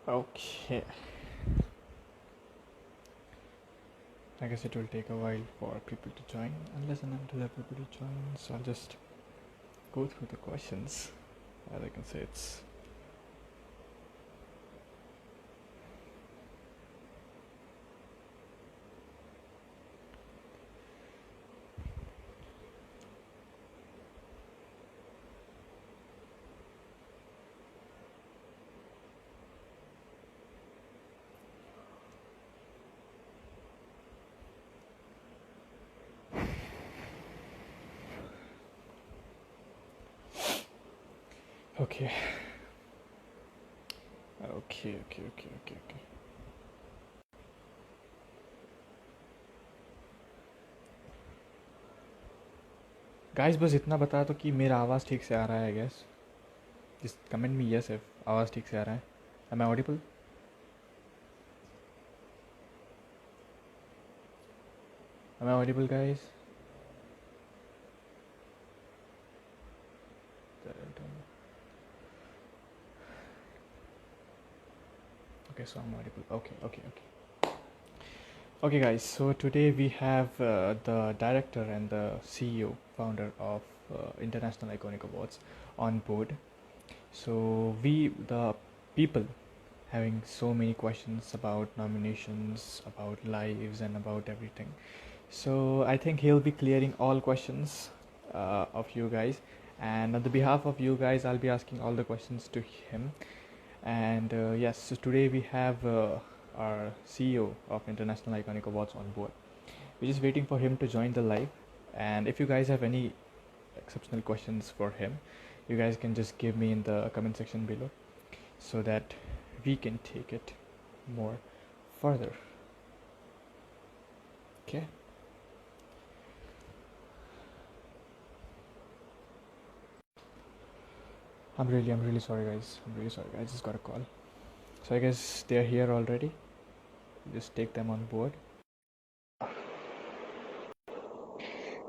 Okay, I guess it will take a while for people to join, unless and until everybody joins. I'll just go through the questions. As I can say, it's okay. Okay. Guys बस इतना बता दो कि मेरा आवाज़ ठीक से आ रहा है। I guess just comment me yes if आवाज़ ठीक से आ रहा है। Am I audible? Am I audible guys? Okay, so I'm audible. Okay, guys. So today we have the director and the CEO, founder of International Iconic Awards, on board. So we, the people, having so many questions about nominations, about lives, and about everything. So I think he'll be clearing all questions of you guys, and on the behalf of you guys, I'll be asking all the questions to him. And yes, so today we have our CEO of International Iconic Awards on board. We're just waiting for him to join the live. And if you guys have any exceptional questions for him, you guys can just give me in the comment section below so that we can take it more further. Okay. I'm really sorry, guys. I'm really sorry. I just got a call. So I guess they're here already. Just take them on board.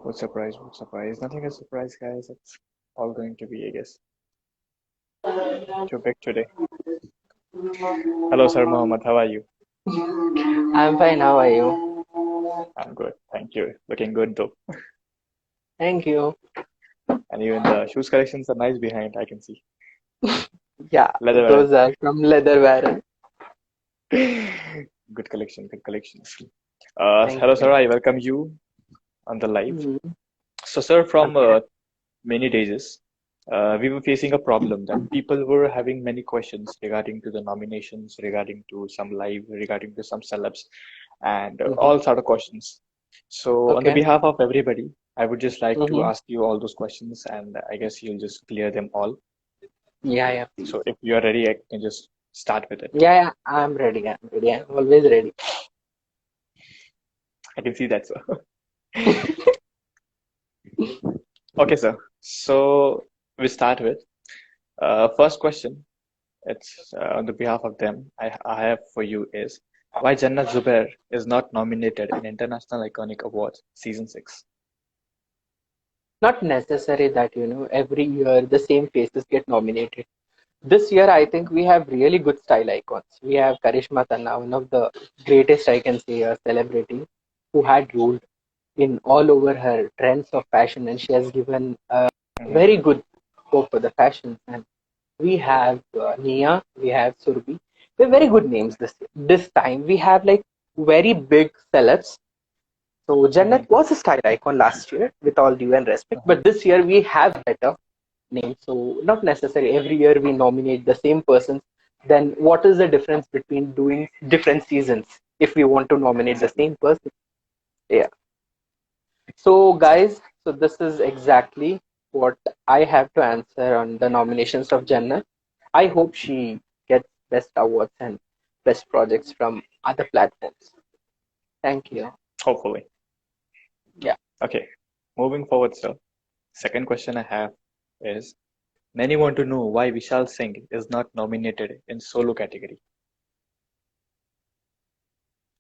What surprise? Nothing is surprise, guys. It's all going to be, I guess, too big today. Hello, Sir Mohammed. How are you? I'm fine. How are you? I'm good. Thank you. Looking good, though. Thank you. And even the shoes collections are nice behind, I can see. Yeah, Leather those are from Leather Baron. Good collection, good collections. Thank Hello, sir. you. I welcome you on the live. Mhm. So, sir, from Okay. many days, we were facing a problem that people were having many questions regarding to the nominations, regarding to some live, regarding to some celebs, and Mhm. all sort of questions. So, on the Okay. behalf of everybody, I would just like to Mhm. ask you all those questions, and I guess you'll just clear them all. Yeah, yeah, please. So, if you are ready, I can just start with it. Yeah, yeah, I'm ready. I'm ready. I'm always ready. I can see that, sir. Okay, sir. So, we start with first question. It's on the behalf of them. I have for you is why Jannat Zubair is not nominated in International Iconic Awards Season 6. Not necessary that, every year the same faces get nominated. This year, I think we have really good style icons. We have Karishma Tanna, one of the greatest, I can say, celebrity who had ruled in all over her trends of fashion, and she has given a Mm-hmm. very good scope for the fashion. And we have Nia, we have Surbi. They're very good names this time. We have like very big celebs. So Mm-hmm. Jannat was a style icon last year, with all due and respect. Uh-huh. But this year we have better names. So not necessary. Every year we nominate the same persons. Then what is the difference between doing different seasons if we want to nominate the Exactly. same person? Yeah. So, guys, so this is exactly what I have to answer on the nominations of Jannah. I hope she gets best awards and best projects from other platforms. Thank you. Hopefully. Yeah. Okay. Moving forward, sir. Second question I have is many want to know why Vishal Singh is not nominated in solo category.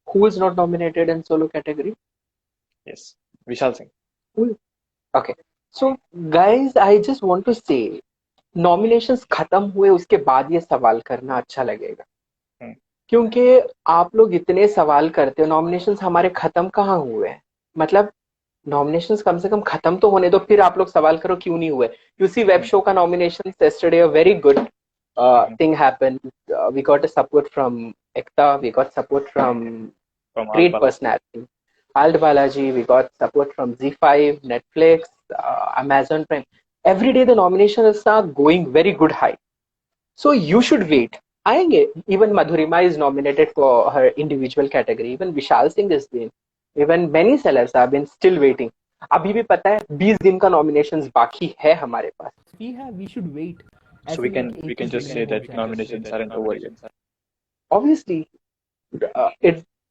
Who is not nominated in solo category? Yes. Vishal Singh. Who? Okay. So, guys, I just want to say nominations खत्म हुए उसके बाद ये सवाल करना अच्छा लगेगा. क्योंकि आप लोग इतने सवाल करते हो, नॉमिनेशंस हमारे खत्म कहाँ हुए हैं? मतलब नॉमिनेशंस कम से कम खत्म तो होने दो, फिर आप लोग सवाल करो क्यों नहीं हुए। यू सी वेब शो का nomination yesterday, a very good Mhm. thing happened. We got a support from Ekta, we got support from From great Alpala. personality, Alt Balaji, we got support from Z5, Netflix, Amazon Prime. Every day the nominations are going very good high. So you should wait. आएंगे. Even Madhurima is nominated for her individual category. Even Vishal Singh is been. Even many sellers have been still waiting. अभी भी पता है 20 दिन का nominations बाकी है हमारे पास. We should wait. So ऐसे नहीं कि we एक can ही just दिन say में हो that जाए. nominations aren't over yet. Obviously,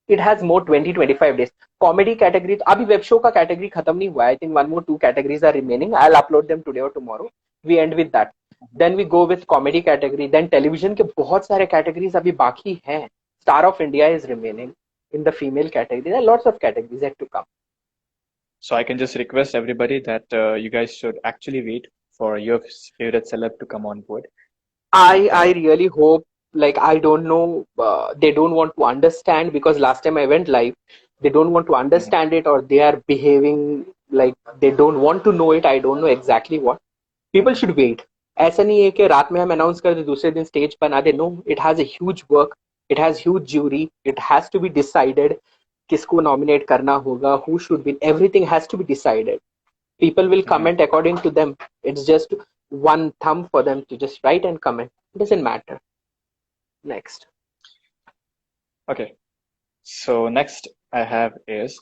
it has more 20-25 days. Comedy category तो अभी web show का category खत्म नहीं हुआ है. I think one more two categories are remaining. I'll upload them today or tomorrow. We end with that. Then we go with comedy category. Then television के बहुत सारे categories अभी बाकी हैं. Star of India is remaining in the female category. There are lots of categories yet to come. So I can just request everybody that you guys should actually wait for your favorite celeb to come on board. I really hope, like, I don't know, they don't want to understand, because last time I went live, they don't want to understand it, or they are behaving like they don't want to know it. I don't know exactly what. People should wait. ऐसा नहीं है कि रात में हम announce कर दे दूसरे दिन स्टेज बना दे. No, it has a huge work, it has huge jury, it has to be decided किसको नॉमिनेट करना होगा, who should win, everything has to be decided. People will comment according to them. It's just one thumb for them to just write and comment. It doesn't matter. Next. Okay. So next I have is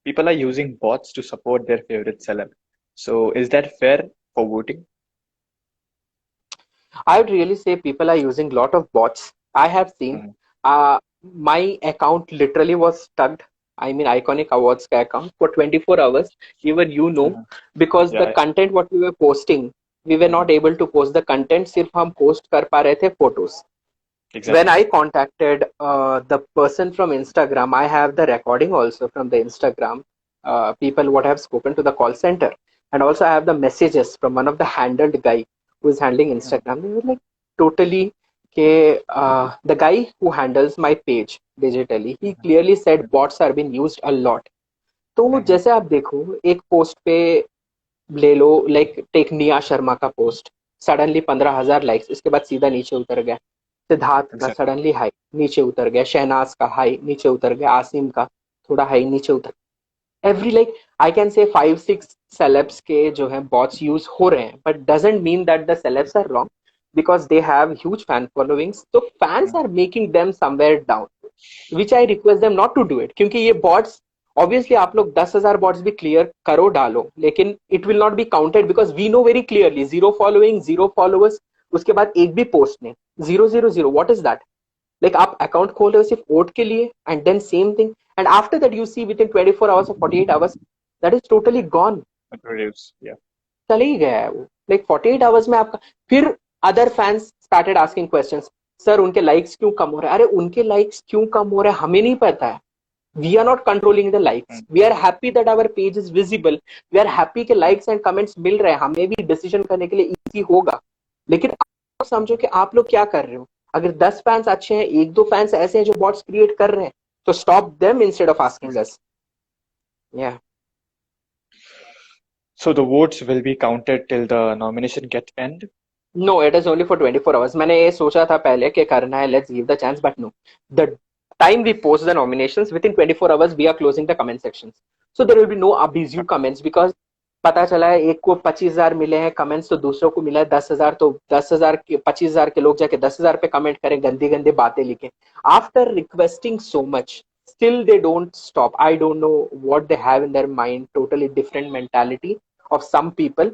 people are using bots to support their favorite celeb. So is that fair for voting? I would really say people are using a lot of bots. I have seen Mhm. my account literally was stuck. I mean, Iconic Awards ka account for 24 hours. Even you know, Mhm. because the Yeah. content what we were posting, we were not able to post the content. सिर्फ हम post कर पा रहे थे photos. When Exactly. I contacted the person from Instagram, I have the recording also from the Instagram people what have spoken to the call center, and also I have the messages from one of the handled guy who is handling Mhm. Instagram. They were like totally के the guy who handles my page digitally, he clearly said bots are being used a lot. तो Mhm. जैसे आप देखो एक post पे ले लो, like take Nia Sharma का post, suddenly 15,000 likes, इसके बाद सीधा नीचे उतर गया. सिद्धार्थ का Exactly. सडनली हाई, नीचे उतर गया. शहनाज का हाई, नीचे उतर गया. आसिम का थोड़ा हाई, नीचे उतर. एवरी लाइक आई कैन से 5-6 सेलेब्स के जो है बॉट्स यूज हो रहे हैं, but doesn't mean that the celebs are wrong, because they have huge fan followings. तो fans Mhm. Are making them somewhere down, which I request them not to do it. क्योंकि ये bots, obviously आप लोग 10,000 bots भी clear करो डालो, लेकिन it will not be counted, because we know very clearly zero following, zero followers, उसके बाद एक भी पोस्ट नहीं. 000, व्हाट इज दैट? लाइक आप अकाउंट खोल रहे हो सिर्फ वोट के लिए, and then same thing, and after that you see within 24 hours और 48 hours that is totally gone. Reduce. Yeah. चले ही गया है वो. लाइक 48 आवर्स में आपका. फिर other fans started asking questions, sir उनके लाइक्स क्यों कम हो रहे हैं? अरे उनके लाइक्स क्यों कम हो रहे हैं हमें नहीं पता है. We are not controlling the likes. Mhm. We are happy that our page is visible. We are happy कि likes and comments मिल रहे हैं, हमें भी डिसीजन करने के लिए इजी होगा. लेकिन आप समझो कि आप लोग क्या कर रहे हो. अगर 10 फैंस अच्छे हैं, एक दो फैंस ऐसे हैं जो बॉट्स क्रिएट कर रहे हैं, तो stop them instead of asking us. या So the votes will be counted till the nomination get end. No, it is only for 24 hours. मैंने ये सोचा था पहले कि करना है, let's give the chance, but no. The time we post the nominations within 24 hours we are closing the comment sections. So there will be no abusive comments, because पता चला है एक को 25,000 मिले हैं कमेंट्स, तो दूसरों को मिला है 10,000. तो 10,000 के 25,000 के लोग जाके 10,000 पे कमेंट करें, गंदी गंदी बातें लिखें. After requesting so much, still they don't stop. I don't know what they have in their mind. Totally different mentality of some people.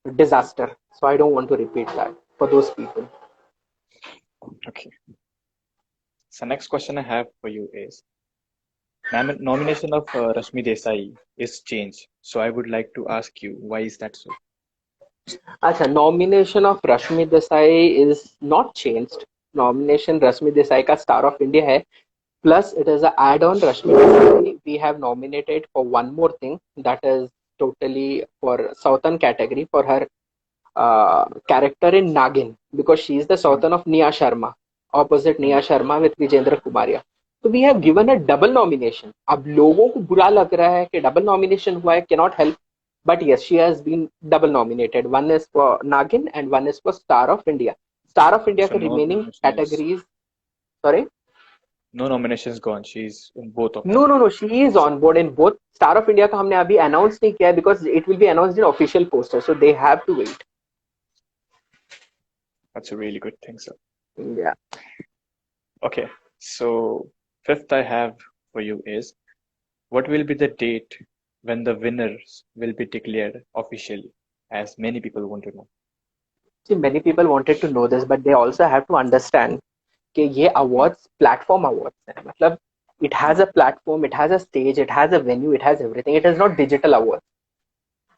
Disaster. So I don't want to repeat that for those people. Okay. So next question I have for you is nomination of Rashmi Desai is changed. So I would like to ask you, why is that so? Acha, nomination of Rashmi Desai is not changed. Nomination Rashmi Desai ka Star of India hai. Plus, it is a add-on Rashmi Desai. We have nominated for one more thing, that is totally for Southern category, for her character in Nagin, because she is the Southern of Nia Sharma opposite Neha Sharma with Vijendra Kumaria. So we have given a double nomination. अब लोगों को बुरा लग रहा है कि double nomination हुआ है, cannot help. But yes, she has been double nominated. One is for Nagin and one is for Star of India. Star of India So के no remaining nominations, categories. Sorry. no nominations gone. She's in both of them. No, no, no. She is on board in both. Star of India का हमने अभी announce नहीं किया है because it will be announced in official poster. So they have to wait. That's a really good thing, sir. Yeah. Okay, so fifth I have for you is what will be the date when the winners will be declared officially, as many people want to know. See, many people wanted to know this, but they also have to understand कि ये awards platform awards हैं. मतलब it has a platform, it has a stage, it has a venue, it has everything. It is not digital awards.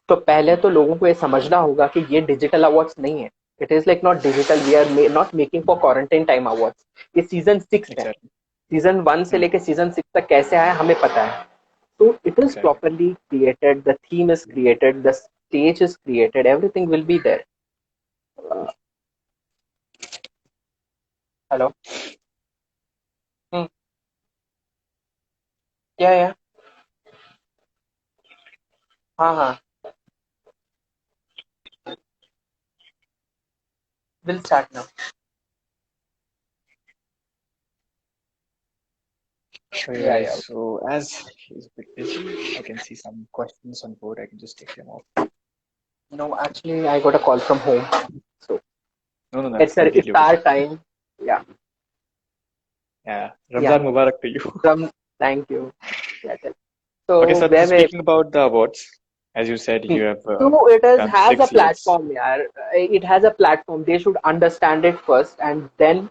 तो पहले तो लोगों को ये समझना होगा कि ये digital awards नहीं है. It is like not digital. We are not making for quarantine time awards. ये season 6 है. Exactly. Season 1 से लेके season 6 तक कैसे आया हमें पता है. So it is Exactly. properly created. The theme is created. The stage is created. Everything will be there. Hello. Yeah. हाँ हाँ. We'll start now. So Yeah. guys, so as he's a bit busy, I can see some questions on board. I can just take them off. No, actually, I got a call from home. So No, it's that's completely okay. our time. Yeah. Yeah, Ramzan Mubarak to you. Thank you. Yeah. So Okay, so where we speaking about the awards, as you said, you have so it done has a 6 years. platform. Yeah. It has a platform. They should understand it first, and then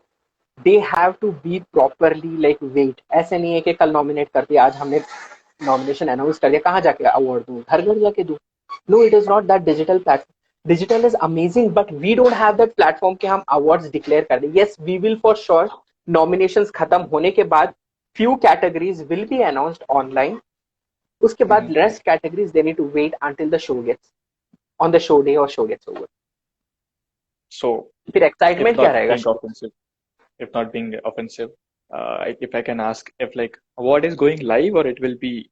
they have to be properly like wait. ऐसे नहीं है कि कल nominate कर दिया आज हमने nomination announce कर दिया कहाँ जाके award दूँ घर घर जाके दूँ. No, it is not that digital platform. Digital is amazing, but we don't have that platform कि हम awards declare कर दें. Yes, we will for sure. Nominations खत्म होने के बाद few categories will be announced online. उसके बाद rest categories they need to wait until the show gets on the show day or show gets over. So फिर excitement क्या रहेगा? If not being offensive, if I can ask, if like award is going live or it will be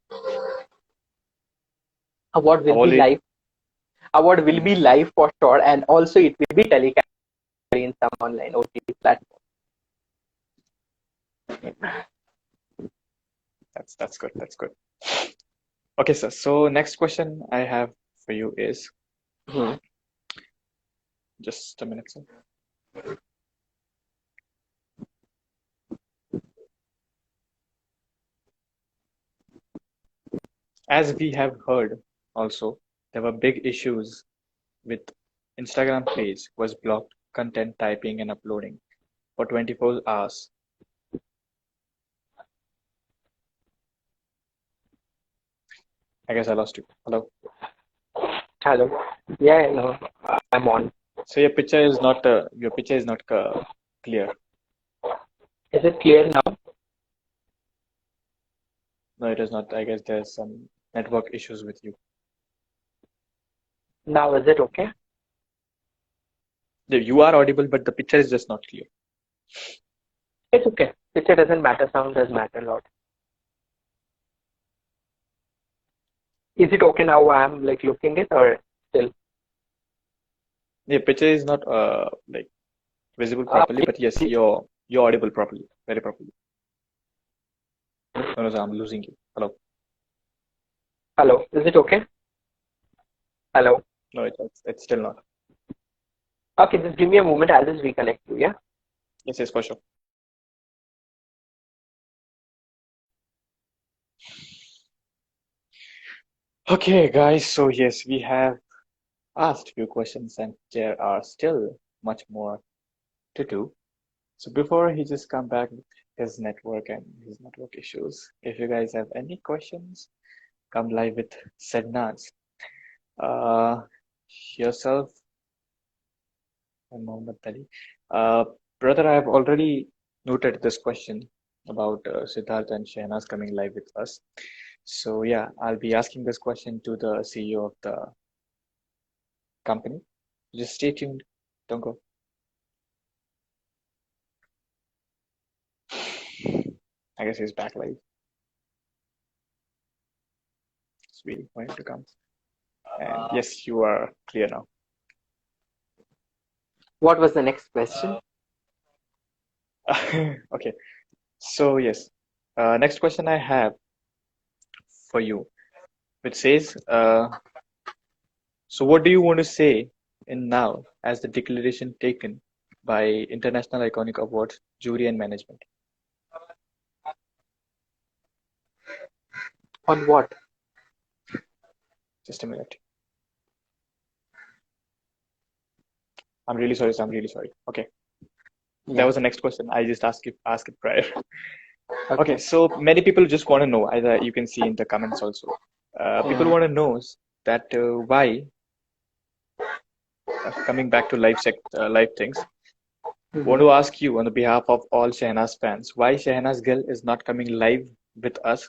Award will be live. Award will be live for sure, and also it will be telecast in some online OTT platform. That's good. That's good. Okay, sir. So next question I have for you is just a minute, sir. As we have heard, also there were big issues with Instagram page was blocked content typing and uploading for 24 hours. I guess I lost you. Hello. Hello. Yeah, no, I'm on. So your picture is not clear. Is it clear now? No, it is not. I guess there's some network issues with you. Now is it okay? You are audible, but the picture is just not clear. It's okay. Picture doesn't matter. Sound does matter a lot. Is it okay now? I'm like looking it or still? The picture is not like visible properly, but yes, you're audible properly, very properly. No, I'm losing you. Hello. Hello. Is it okay? Hello. No, it's still not. Okay, just give me a moment. I'll just reconnect you. Yeah. Yes, for sure. Okay, guys. So yes, we have asked few questions, and there are still much more to do. So before he just come back with his network and his network issues, if you guys have any questions, come live with Sednaz. Yourself and Mohammed Ali. Brother, I have already noted this question about Siddharth and Shehnaz coming live with us. So yeah, I'll be asking this question to the CEO of the company. Just stay tuned. Don't go. I guess he's back live. It's waiting for him to come. And yes, you are clear now. What was the next question? Okay. So yes, next question I have for you, which says, so what do you want to say in now as the declaration taken by International Iconic Awards jury and management? On what? Just a minute. I'm really sorry, sir. I'm really sorry. Okay, that Yeah. was the next question. I just asked it prior. Okay. Okay, so many people just want to know, either you can see in the comments also. People want to know that why, coming back to live things, want to ask you on the behalf of all Shehnaz fans, why Shehnaz Gill is not coming live with us?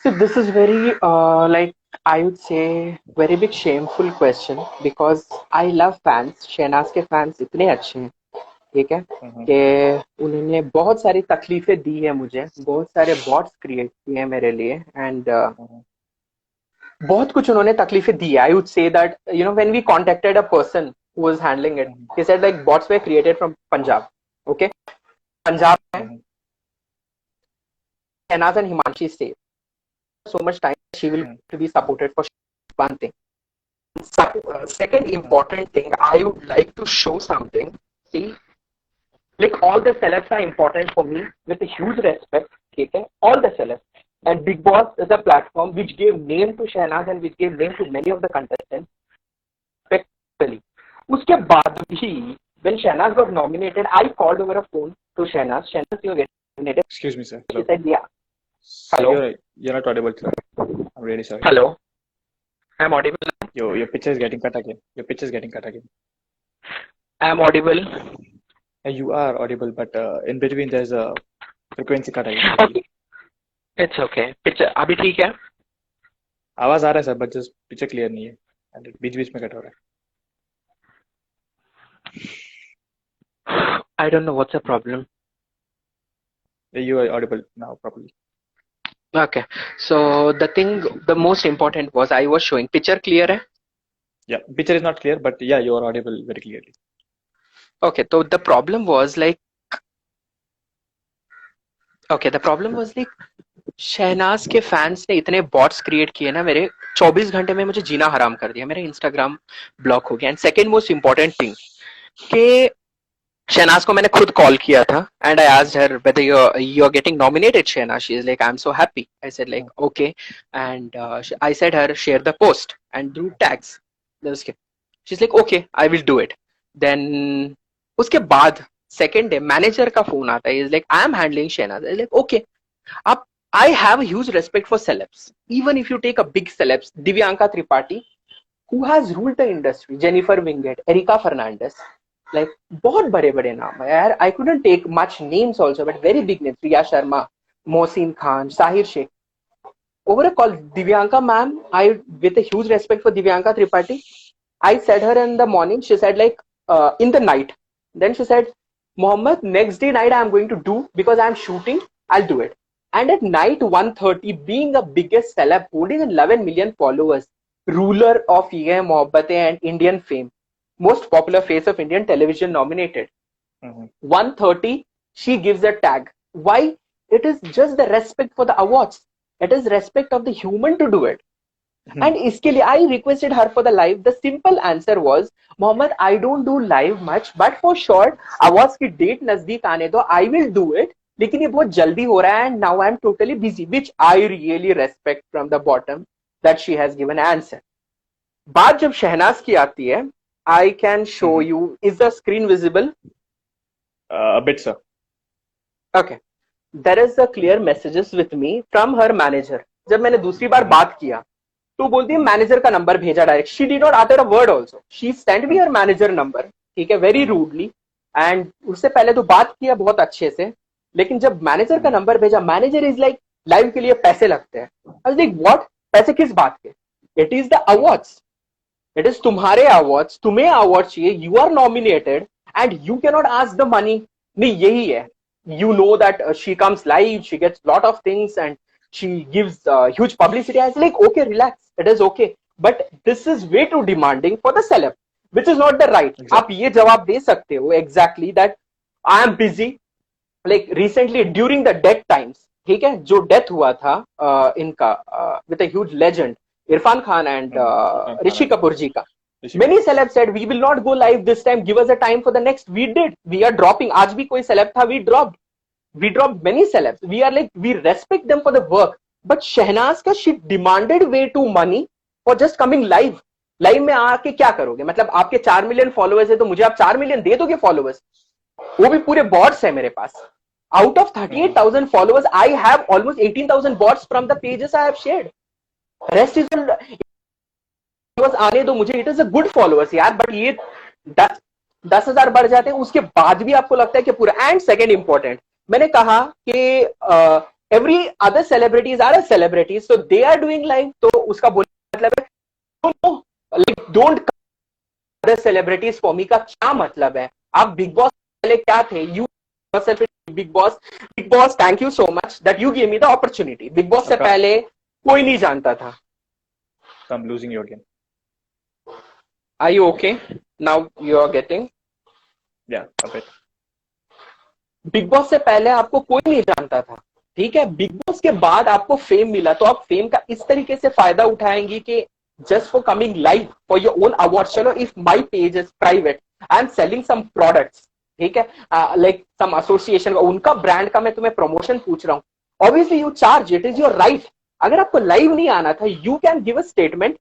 So this is very like I would say very big shameful question because I love fans. Shehnaaz के fans इतने अच्छे हैं, ठीक है, कि उन्होंने बहुत सारी तकलीफें दी है मुझे, बहुत सारे बॉट्स क्रिएट किए हैं मेरे लिए एंड बहुत कुछ उन्होंने तकलीफें दी है. I would say that when we contacted a person who was handling it, he said like bots were created from Punjab. Okay, Punjab में Shehnaaz and Himanshi stay so much time. She will to be supported for one thing. Second important thing, I would like to show something. See, like all the celebs are important for me with a huge respect. Okay, all the celebs. And Big Boss is a platform which gave name to Shehnaz and which gave name to many of the contestants. Respectfully. Uske baad bhi, when Shehnaz got nominated, I called over a phone to Shehnaz. Shehnaz, you get nominated. Excuse me, sir. She said, yeah. Hello. You're not audible, sir. I'm really sorry. Hello. I'm audible. Your picture is getting cut again. Your picture is getting cut again. I'm audible. You are audible, but in between there's a frequency cut again. Okay. It's okay. Picture अभी ठीक है? आवाज आ रहा है sir, but just picture clear नहीं है, and बीच बीच में cut हो रहा है. I don't know what's the problem. You are audible now properly. Okay. So the most important was I was showing picture clear है? Yeah, picture is not clear, but yeah, you are audible very clearly. Okay. So the problem was like Shehnaaz के fans ने इतने bots create किए ना, मेरे 24 घंटे में मुझे जीना हराम कर दिया. मेरा इंस्टाग्राम ब्लॉक हो गया. And second most important thing कि शहनाज को मैंने खुद कॉल किया था and I asked her whether you are getting nominated. Shehnaz, she is like I am so happy. I said like okay and I said her share the post and do tags. She is like okay I will do it. Then उसके बाद second day manager का phone आता है. Is like I am handling Shehnaz. I like okay. अब I have a huge respect for celebs. Even if you take a big celebs, Divyanka Tripathi, who has ruled the industry, Jennifer Winget, Erika Fernandez, like बहुत बड़े नाम है यार. I couldn't take much names also, but very big names. Priya Sharma, Mohsin Khan, Sahir Sheikh. Over a call, Divyanka ma'am, with a huge respect for Divyanka Tripathi, I said her in the morning. She said like in the night. Then she said, Mohammed, next day night I am going to do because I am shooting. I'll do it. And at night 1:30, being the biggest celeb, holding 11 million followers, ruler of Ye Mohabbatein and Indian fame, most popular face of Indian television nominated. 1:30, she gives a tag. Why? It is just the respect for the awards. It is respect of the human to do it. And iske liye I requested her for the live. The simple answer was, Mohammed, I don't do live much, but for sure, awards की date नजदीक आने दो, I will do it. लेकिन ये बहुत जल्दी हो रहा है and now I am totally busy, which I really respect from the bottom that she has given answer. बात जब शहनाज की आती है, I can show you. Is the screen visible? A bit, sir. Okay. There is a clear messages with me from her manager. जब मैंने दूसरी बार बात किया तो बोलती है मैनेजर का नंबर भेजा direct. She did not utter a word also. She sent me her manager number, ठीक है, वेरी रूडली. एंड उससे पहले तो बात किया बहुत अच्छे से, लेकिन जब मैनेजर का नंबर भेजा, मैनेजर इज लाइक लाइव के लिए पैसे लगते हैं. I was like what? पैसे किस बात के? It is the awards. It is तुम्हारे अवार्ड्स, तुम्हें अवार्ड चाहिए, you are nominated and you can not ask the money. नहीं, यही है. you know that she comes live, she gets lot of things and she gives huge publicity. I was like, okay, relax, it is okay, but this is way too demanding for the celeb, which is not the right. Exactly. आप ये जवाब दे सकते हो exactly that I am busy. Like recently during the death times, ठीक है, जो death हुआ था इनका with a huge legend Irfan Khan and Rishi Kapoor जी का, many celebs said we will not go live this time, give us a time for the next. We did, we are dropping. आज भी कोई celeb था, we dropped many celebs. We are like, we respect them for the work, but Shehnaaz का she demanded way too money for just coming live. Live में आके क्या करोगे? मतलब आपके 4 मिलियन फॉलोअर्स है तो मुझे आप 4 मिलियन दे दोगे फॉलोअर्स? वो भी पूरे बॉट्स है मेरे पास. Out of 38,000 followers, I have almost 18,000 bots from the pages I have shared. Rest is बस आने दो मुझे. It is a good followers यार, बट ये 10,000 बढ़ जाते हैं उसके बाद भी आपको लगता है कि पूरा. एंड सेकंड इंपॉर्टेंट, मैंने कहा कि every other celebrities are celebrities, so they are doing live, तो उसका बोलने मतलब है like don't other celebrities for me का क्या मतलब है? आप बिग बॉस पहले क्या थे? You big boss thank you so much that you give me the opportunity. Big boss से पहले कोई नहीं जानता था. I'm losing you again. Are you okay? Now you are getting? Yeah, a bit. Big boss से पहले आपको कोई नहीं जानता था, ठीक है. बिग बॉस के बाद आपको फेम मिला, तो आप फेम का इस तरीके से फायदा उठाएंगी कि just for coming live for your own award. चलो, if my page is private, I am selling some products, ठीक है, लाइक सम एसोसिएशन का, उनका ब्रांड का मैं तुम्हें प्रमोशन पूछ रहा हूँ. Obviously you charge, it is your right. अगर आपको लाइव नहीं आना था, you can give a statement,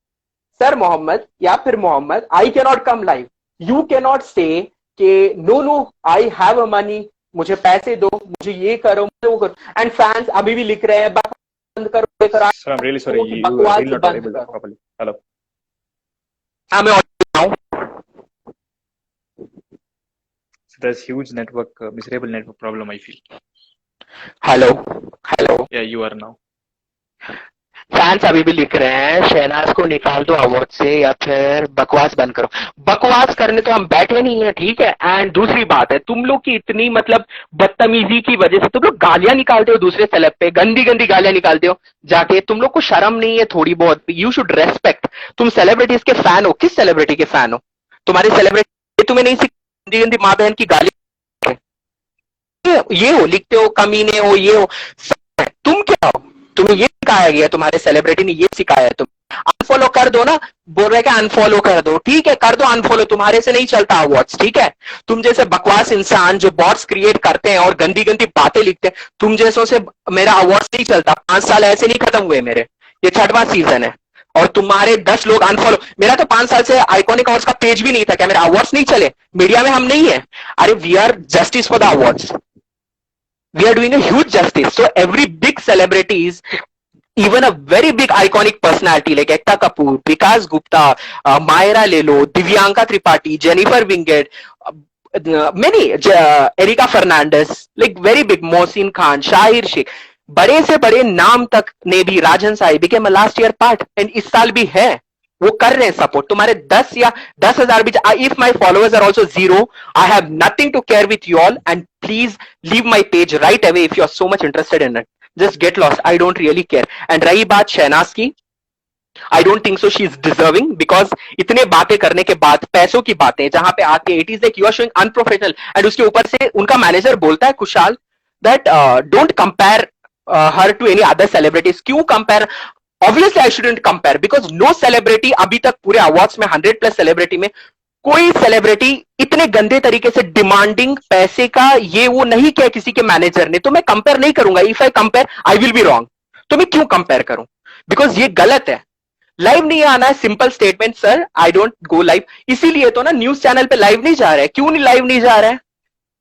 sir Mohammad या फिर Mohammad, I can not come live. You can not say कि no I have a money, मुझे पैसे दो, मुझे ये करो, मुझे वो करो. एंड फैंस अभी भी लिख रहे हैं बंद करो, ये करो. Sir, I'm really sorry. You are बकवास really not बंद audible करो. properly. Hello. हाँ, मैं audible हूँ. So there's huge network, miserable network problem, I feel. Hello hello. Yeah, you are now. Fans अभी भी लिख रहे हैं शहनाज को निकाल दो अवार्ड से या फिर बकवास बंद करो. बकवास करने तो हम बैठे नहीं है, ठीक है. एंड दूसरी बात है, तुम लोग की इतनी मतलब बदतमीजी की वजह से तुम लोग गालियां निकालते हो दूसरे सेलेब पे, गंदी गंदी गालियां निकालते हो जाके. तुम लोग को शर्म नहीं है थोड़ी बहुत? You should respect. तुम सेलिब्रिटीज के फैन हो, किस सेलिब्रिटी के फैन हो? तुम्हारे सेलिब्रिटी तुम्हें नहीं गंदी गंदी माँ बहन की गाली ये हो, लिखते हो, कमीने हो, ये हो. तुम क्या हो? तुम्हें ये सिखाया गया, तुम्हारे सेलिब्रिटी ने ये सिखाया. तुम अनफॉलो कर दो ना, बोल रहे कि अनफॉलो कर दो, ठीक है, कर दो अनफॉलो. तुम्हारे से नहीं चलता अवार्ड्स, ठीक है. तुम जैसे बकवास इंसान जो बॉट्स क्रिएट करते हैं और गंदी गंदी बातें लिखते हैं, तुम जैसों से मेरा अवार्ड्स नहीं चलता. 5 साल ऐसे नहीं खत्म हुए मेरे, ये 6वां सीजन है और तुम्हारे 10 लोग अनफॉलो. मेरा तो 5 साल से आइकॉनिक अवार्ड्स का पेज भी नहीं था. क्या मेरा अवार्ड्स नहीं चले? मीडिया में हम नहीं है? अरे we are justice for the awards. We are doing a huge justice. So every big celebrities, even a very big iconic personality like Ekta Kapoor, Vikas Gupta, Myra Lelo, Divyanka Tripathi, Jennifer Winget, many, Erika Fernandez, like very big, Mohsin Khan, Shahir Sheikh, बड़े से बड़े नाम तक ने भी, राजन Sai became a last year part and इस साल भी है, वो कर रहे हैं सपोर्ट. तुम्हारे 10 या 10,000 भी, if my followers are also 0, I have nothing to care with you all. And please leave my page right away if you are so much interested in it. Just get lost, I don't really care. And रही बात शहनाज की, I don't think so she is deserving, because इतने बातें करने के बाद, पैसों की बातें जहां पे आके it is like you are showing unprofessional. And उसके ऊपर से उनका मैनेजर बोलता है Kushal that don't compare her to any other celebrities. क्यों compare? Obviously I shouldn't compare because no celebrity अभी तक पूरे अवार्ड्स में 100+ सेलिब्रिटी में कोई सेलिब्रिटी इतने गंदे तरीके से डिमांडिंग पैसे का ये वो नहीं किया किसी के मैनेजर ने. तो मैं कंपेयर नहीं करूंगा. If I compare I will be wrong. तो मैं क्यों कंपेयर करूं? बिकॉज ये गलत है. लाइव नहीं आना है, simple statement, sir I don't go live. इसीलिए तो ना न्यूज चैनल पे लाइव नहीं जा रहा है. क्यों नहीं लाइव नहीं जा रहा है?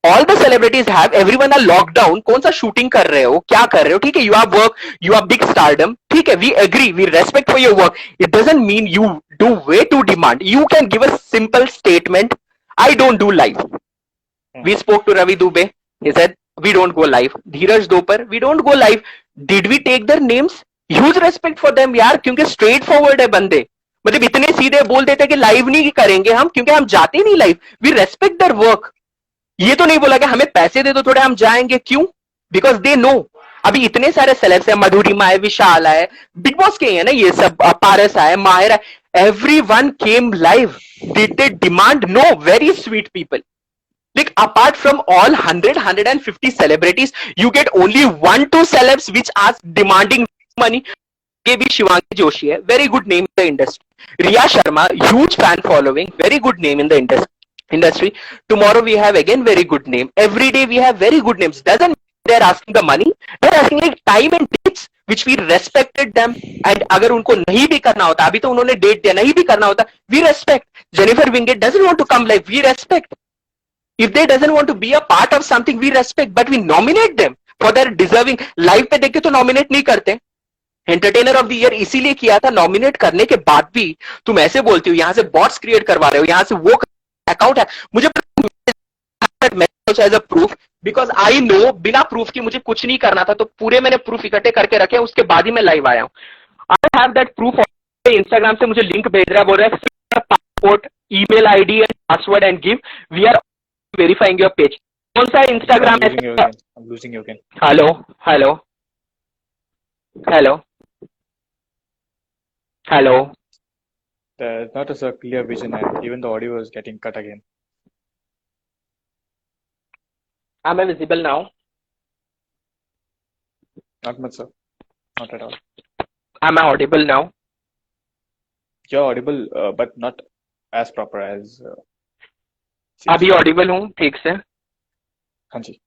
All the celebrities have, everyone are lockdown. कौन सा शूटिंग कर रहे हो, क्या कर रहे हो? ठीक है, you are work, you are big stardom, ठीक है, we agree, we respect for your work. It doesn't mean you do way to demand. You can give a simple statement, I don't do live. We spoke to Ravi Dubey, he said we don't go live. Dheeraj Dhoopar, we don't go live. Did we take their names? Huge respect for them यार, क्योंकि straight forward है बंदे. मतलब इतने सीधे बोल देते कि लाइव नहीं करेंगे हम, क्योंकि हम जाते नहीं live. We respect their work. ये तो नहीं बोला कि हमें पैसे दे दो थोड़े हम जाएंगे, क्यों? बिकॉज दे नो अभी इतने सारे सेलेब्स है, मधुरिमा है, विशाल है, बिग बॉस के ही है ना ये सब, पारस है, माहिर है, everyone came live. Did they demand? No. Very sweet people. Like apart from all 150 celebrities, you get only 1-2 celebs which are demanding money. ये भी शिवांगी जोशी है, very good name in the industry. Riya Sharma, huge fan following, very good name in the industry. Tomorrow we have again very good name. Every day we have very good names. Doesn't mean they're asking the money. They're asking like time and dates which we respected them. And अगर उनको नहीं भी करना होता, अभी तो उन्होंने date दिया, नहीं भी करना होता, we respect. Jennifer Winget doesn't want to come live, we respect. If they doesn't want to be a part of something, we respect, but we nominate them for their deserving. Live पे देख के तो nominate नहीं करते. Entertainer of the year इसीलिए किया था, nominate करने के बाद भी तुम ऐसे बोलती हो, यहां से बॉट्स क्रिएट करवा रहे हो, यहां से वो अकाउंट है, मुझे as a proof, because I know बिना प्रूफ की मुझे कुछ नहीं करना था, तो पूरे मैंने प्रूफ इकट्ठे करके रखे, उसके बाद ही मैं लाइव आया हूँ. I have that proof. Instagram से मुझे लिंक भेज रहा है, बोल रहा है passport, email ID and password and give, we are verifying your page. कौन सा इंस्टाग्राम है? Hello hello hello hello. There's not a clear vision, and even the audio is getting cut again. Am I visible now? Not much, sir. Not at all. Am I audible now? You're audible, but not as proper as. अभी audible हूँ ठीक से? हाँ जी.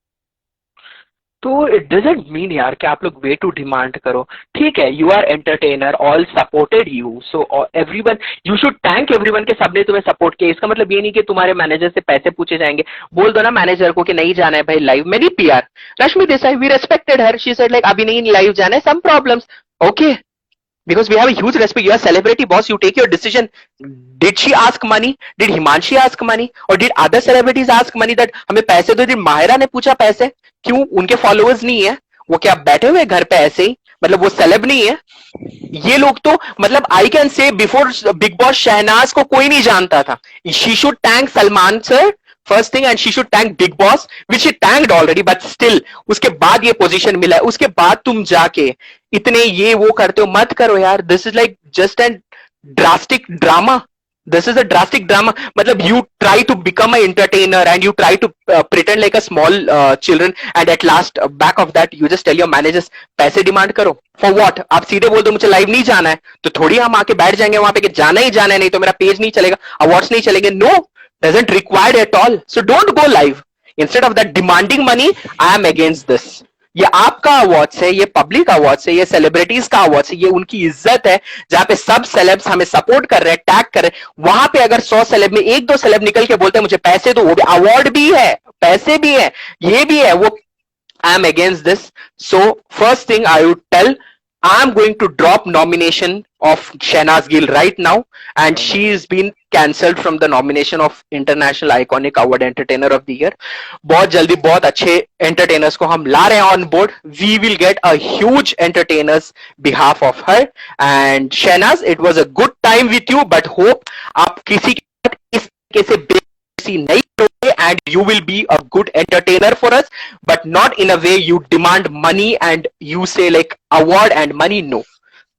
तो it doesn't mean यार कि आप लोग वे टू डिमांड करो. ठीक है, you are entertainer, all supported you, so everyone, you should thank everyone के सबने तुम्हें सपोर्ट किया. इसका मतलब ये नहीं कि तुम्हारे मैनेजर से पैसे पूछे जाएंगे. बोल दो ना मैनेजर को कि नहीं जाना है भाई लाइव. मेरी PR Rashmi Desai, we respected her, she said like अभी नहीं लाइव जाना है, some problems, okay, because we have a huge respect. You are celebrity boss, you take your decision. Did she ask money? Did Himanshi ask money? Or did other celebrities ask money that हमें पैसे दो? Did Mahira ने पूछा पैसे? क्यों? उनके followers नहीं है, वो क्या बैठे हुए घर पे ऐसे ही, मतलब वो सेलेब नहीं है? ये लोग तो मतलब I can say before Bigg Boss Shehnaaz को कोई नहीं जानता था. She should thank Salman sir first thing, and she should thank Bigg Boss which she thanked already, but still उसके बाद ये पोजीशन मिला है, उसके बाद तुम जाके इतने ये वो करते हो. मत करो यार. This is like just an drastic drama. This is a drastic drama. मतलब you try to become an entertainer and you try to pretend like a small children, and at last back of that you just tell your managers पैसे demand करो. For what? आप सीधे बोल दो मुझे live नहीं जाना है, तो थोड़ी हम आके बैठ जाएंगे वहां पे कि जाना ही जाना है, नहीं तो मेरा पेज नहीं चलेगा, अवार्ड्स नहीं चलेंगे. No, doesn't required at all. So don't go live. Instead of that demanding money, I am against this. ये आपका अवार्ड्स है, ये पब्लिक अवार्ड्स है, ये सेलिब्रिटीज का अवार्ड्स है, ये उनकी इज्जत है, जहां पे सब सेलेब्स हमें सपोर्ट कर रहे हैं, टैग कर रहे हैं. वहां पे अगर 100 सेलेब में 1-2 सेलेब निकल के बोलते हैं मुझे पैसे दो, वो भी अवार्ड भी है, पैसे भी है, ये भी है, वो I am against this. So first thing I would tell, I am going to drop nomination of Shehnaz Gill right now, and she has been cancelled from the nomination of International Iconic Award Entertainer of the Year. बहुत जल्दी बहुत अच्छे entertainers को हम ला रहे हैं on board. We will get a huge entertainers behalf of her. And Shehnaz, it was a good time with you, but hope आप किसी के इस तरीके से बेइज्जती नहीं करोगे, and you will be a good entertainer for us, but not in a way you demand money and you say like award and money. No.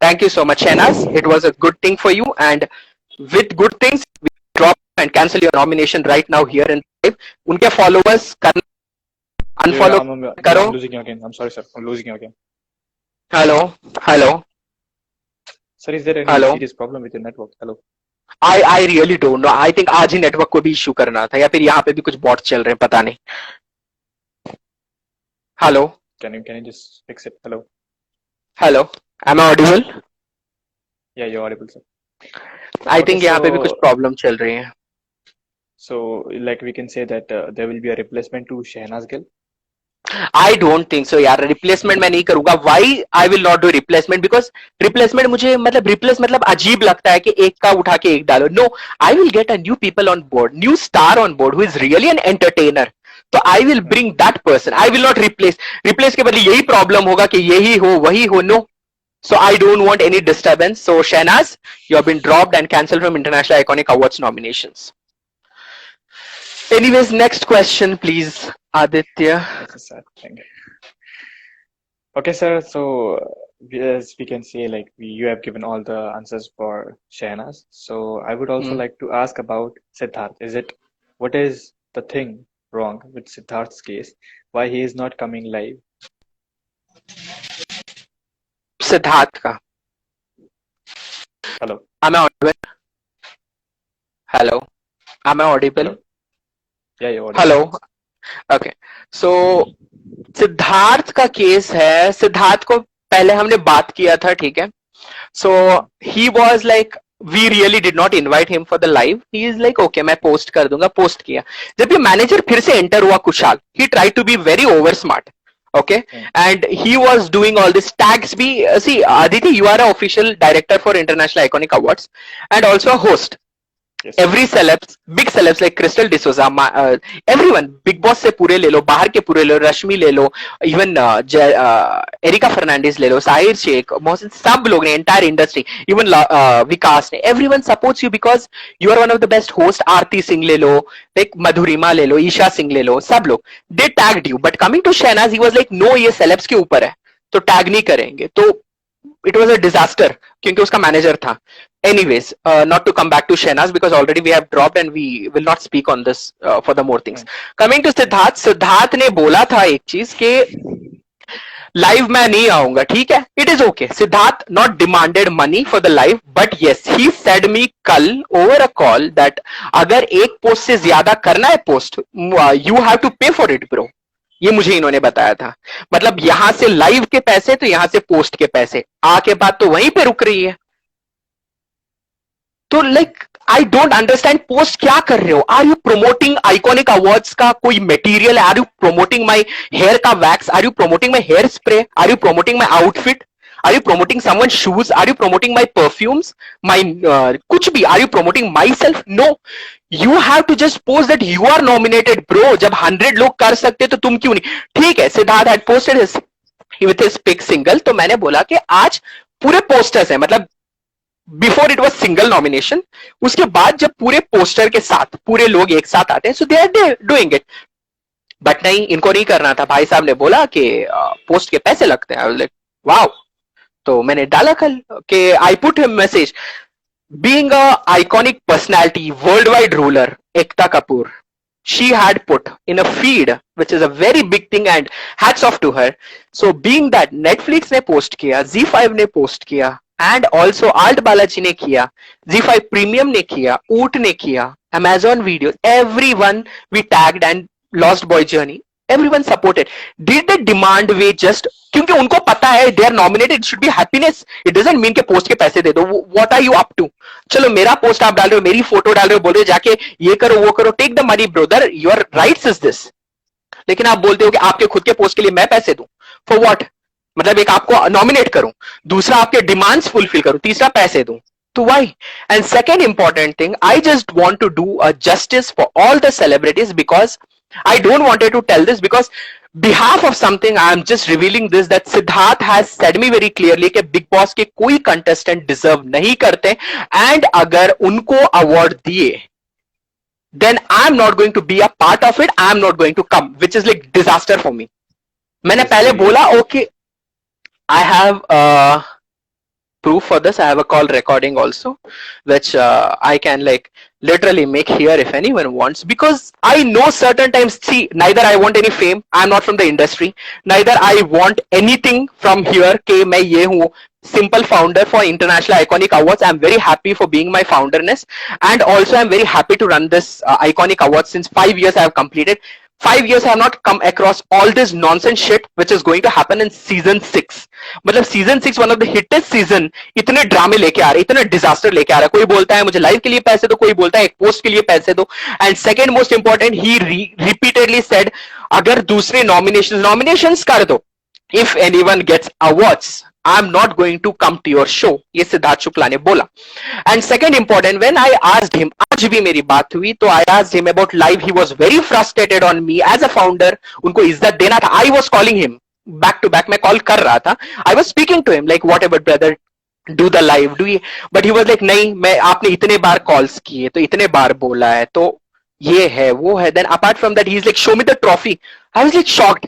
Thank you so much, Shehnaz. It was a good thing for you, and with good things we drop and cancel your nomination right now here in live. उनके followers unfollow करो. I'm losing you again. I'm sorry, sir. I'm losing you again. Hello. Sir, is there any Hello? serious problem with your network? Hello. I really don't know. I think आज ही network को भी issue करना था, या फिर यहाँ पे भी कुछ बॉट चल रहे हैं, पता नहीं. Hello. Can you just fix it? Hello. Hello. Am I audible? Yeah, you're audible, sir. I think यहाँ पे भी कुछ प्रॉब्लम चल रही है. So, like we can say that there will be a replacement to Shehnaz Gill. I don't think so यार. Replacement मैं नहीं करूंगा. Why I will not do replacement? Because replacement मुझे मतलब replace मतलब अजीब लगता है कि एक का उठा के एक डालो. No, I will get a new people on board, new star on board who is really an entertainer. तो I will bring that person. I will not replace. Replace के बदले यही प्रॉब्लम होगा कि यही हो वही हो. No. So I don't want any disturbance. So Shehnaz, you have been dropped and cancelled from International Iconic Awards nominations. Anyways, next question, please, Aditya. That's a sad thing. Okay, sir. So, as we can say, like you have given all the answers for Shahnaz. So, I would also Hmm. like to ask about Siddharth. What is the thing wrong with Siddharth's case? Why he is not coming live? Siddharth ka. Hello, Am I audible? Hello. Am I audible? hello. Yeah, you're audible. Hello. Okay. So Siddharth का case है, सिद्धार्थ को पहले हमने बात किया था, ठीक है. So he was like, we really did not invite him for the live. He is like okay मैं पोस्ट कर दूंगा. पोस्ट किया. जब ये मैनेजर फिर से एंटर हुआ Kushal, he try to be very over smart. Okay, and he was doing all this tags. Be see, Aditi, you are an official director for International Iconic Awards and also a host. Yes. Every celebs, big celebs like Crystal D'Souza, everyone, Big Boss से पूरे ले लो, बाहर के पूरे ले लो, रश्मि ले लो, even areca Fernandes ले लो, साहिर शेख, मोहसिन, सब लोग ने, entire industry, even विकास ने, everyone supports you because you are one of the best hosts. आरती सिंह ले लो, like मधुरिमा ले लो, ईशा सिंह ले लो, सब लोग, they tagged you. But coming to Shahnaz, he was like, no, ये celebs के ऊपर है, तो टैग नहीं करेंगे. तो it was a disaster क्योंकि उसका मैनेजर था. Anyways, not to come back to Shahnaz because already we have dropped and we will not speak on this for the more things. Coming to Siddharth, Siddharth ने बोला था एक चीज कि live मैं नहीं आऊंगा, ठीक है. It is okay. Siddharth not demanded money for the live, but yes he said me call over a call that अगर एक पोस्ट से ज्यादा करना है पोस्ट, यू हैव टू पे फॉर इट ब्रो. ये मुझे इन्होंने बताया था. मतलब यहां से लाइव के पैसे तो यहां से पोस्ट के पैसे, आके बात तो वहीं पे रुक रही है. तो like I don't understand, post क्या कर रहे हो? Are you promoting iconic awards का कोई material? Are you promoting my hair का wax? Are you promoting my hair spray? Are you promoting my outfit? Are you promoting someone shoes? Are you promoting my perfumes? My कुछ भी? Are you promoting myself? No. You have to just post that you are nominated bro. जब 100 लोग कर सकते तो तुम क्यों नहीं? ठीक है, Siddharth had posted with his pic single, तो मैंने बोला कि आज पूरे पोस्टर्स है, मतलब before it was single nomination, उसके बाद जब पूरे पोस्टर के साथ पूरे लोग एक साथ आते हैं, so they are doing it. But नहीं, इनको नहीं करना था. भाई साहब ने बोला कि पोस्ट के पैसे लगते हैं. I was like wow. तो मैंने डाला कल कि I put him message, being a iconic personality, world wide ruler Ekta Kapoor, she had put in a feed which is a very big thing and hats off to her. So being that Netflix ने post किया, Z5 ने post किया, and also Alt Balaji ने किया, Z5 Premium ने किया, Oot ने किया, Amazon Videos, everyone we tagged and Lost Boy Journey, everyone supported. Did they demand we just, क्योंकि उनको पता है they are nominated, it should be happiness. It doesn't mean कि post के पैसे दे दो. What are you up to? चलो मेरा पोस्ट आप डाल रहे हो, मेरी फोटो डाल रहे हो, बोल रहे हो जाके ये करो वो करो, take the money brother, your rights is this. लेकिन आप बोलते हो कि आपके खुद के पोस्ट के लिए मैं पैसे दूं. For what? मतलब एक आपको नॉमिनेट करूं, दूसरा आपके डिमांड्स फुलफिल करूं, तीसरा पैसे दूं. तो why? And second important thing, I just want to do a justice for all the celebrities because I don't wanted to tell this because behalf of something I am just revealing this, that Siddharth has said me very clearly कि Big Boss के कोई contestant deserve नहीं करते, and अगर उनको award दिए then I am not going to be a part of it, I am not going to come, which is like disaster for me. मैंने पहले बोला okay, I have proof for this. I have a call recording also, which I can like literally make here if anyone wants, because I know certain times, see, neither I want any fame, I'm not from the industry, neither I want anything from here कि मैं ये हूँ simple founder for International Iconic Awards. I'm very happy for being my founderness, and also I'm very happy to run this Iconic Awards. Since 5 years I have completed. 5 years I have not come across all this nonsense shit which is going to happen in season 6. मतलब season 6 one of the hittest season, इतने ड्रामे लेके आ रहे, इतने disaster लेके आ रहा है. कोई बोलता है मुझे लाइव के लिए पैसे दो, कोई बोलता है एक पोस्ट के लिए पैसे दो. And second most important, he repeatedly said अगर दूसरे नॉमिनेशंस कर दो, if anyone gets awards, I'm not going to come to your show. ये सिद्धार्थ शुक्ला ने बोला. And second important, when I asked him, आज भी मेरी बात हुई, तो I asked him about live. He was very frustrated on me as a founder. उनको इज्जत देना था. I was calling him back to back. मैं कॉल कर रहा था. I was speaking to him like whatever brother, do the live, do ये. But he was like नहीं, मैं आपने इतने बार कॉल्स किए, तो इतने बार बोला है, तो ये है वो है, then apart from that he is like show me the trophy. I was like shocked,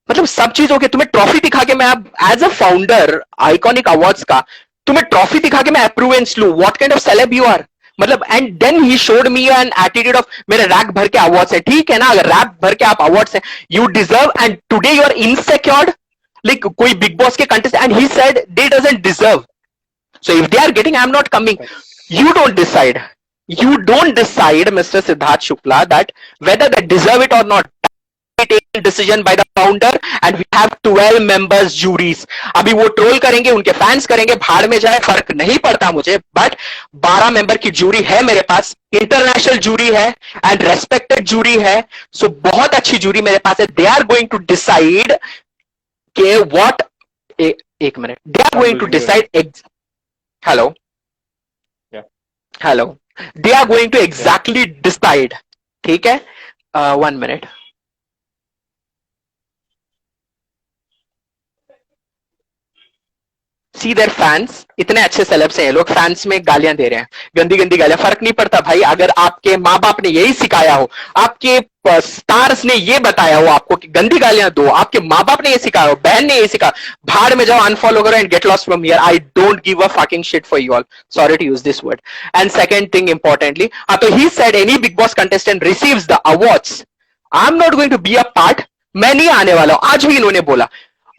मतलब सब चीज हो गया, तुम्हें ट्रॉफी दिखा के मैं अब as a founder iconic awards का तुम्हें ट्रॉफी दिखा के मैं अप्रूवेंस लू, what kind of celeb you are, मतलब। And then he showed me an attitude of मेरे रैक भर के अवार्ड्स है, ठीक है ना, अगर रैक भर के आप अवार्ड्स हैं, you deserve, and today you are insecured, like कोई बिग बॉस के contest, and he said they doesn't deserve, so if they are getting, I am not coming. You don't decide, Mr. Siddharth Shukla, that whether they deserve it or not. Taken decision by the founder and we have 12 members juries. अभी वो troll करेंगे, उनके fans करेंगे, भाड़ में जाए, फर्क नहीं पड़ता मुझे, बट 12 मेंबर की जूरी है मेरे पास, इंटरनेशनल जूरी है एंड रेस्पेक्टेड जूरी है, सो बहुत अच्छी जूरी मेरे पास है। They are going to decide के व्हाट, एक minute, they are going to decide, hello hello, they are going to exactly decide, ठीक है, 1 मिनट। सी देयर फैंस, इतने अच्छे सेलेब्स हैं ये लोग, फैंस में गालियां दे रहे हैं, गंदी गंदी गालियां, फर्क नहीं पड़ता भाई, अगर आपके माँ बाप ने यही सिखाया हो, आपके स्टार्स ने ये बताया हो आपको कि गंदी गालियां दो, आपके माँ बाप ने ये सिखाया हो, बहन ने ये सिखाया, भाड़ में जाओ, अनफॉलो करो and get lost from here, I don't give a fucking shit for you all, sorry to use this word. And second thing importantly, तो he said any Bigg Boss contestant receives the awards, I am not going to be a part, मैं नहीं आने वाला हूं, आज भी इन्होंने बोला,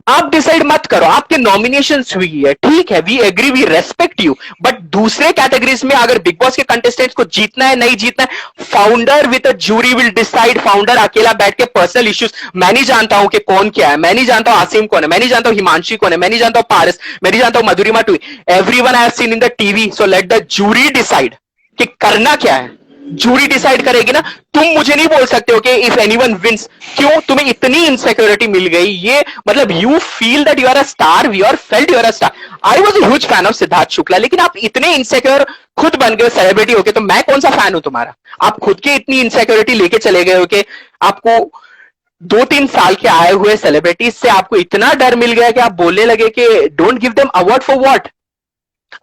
आप डिसाइड मत करो, आपके नॉमिनेशंस हुई है, ठीक है, we agree, we respect you, but दूसरे कैटेगरीज में अगर बिग बॉस के कंटेस्टेंट्स को जीतना है नहीं जीतना है, founder with a jury will decide. Founder अकेला बैठ के पर्सनल इश्यूज, मैं नहीं जानता हूं कि कौन क्या है, मैं नहीं जानता हूं आसिम कौन है, मैं नहीं जानता हूं हिमांशी कौन है, मैं नहीं जानता हूं पारस, मैं नहीं जानता हूं Madhurima Tuli, everyone I have seen in the TV, so let the jury decide कि करना क्या है, जूरी डिसाइड करेगी ना, तुम मुझे नहीं बोल सकते हो कि इफ एनीवन विंस, क्यों, तुम्हें इतनी इनसिक्योरिटी मिल गई, ये मतलब you feel that you are a star, we are felt you are a star. I was a huge fan of Siddharth Shukla, लेकिन आप इतने इनसिक्योर खुद बन गए सेलिब्रिटी होके, तो मैं कौन सा फैन हूं तुम्हारा, आप खुद की इतनी इनसिक्योरिटी लेके चले गए हो कि आपको 2-3 साल के आए हुए सेलिब्रिटीज से आपको इतना डर मिल गया कि आप बोलने लगे कि don't give them award for what,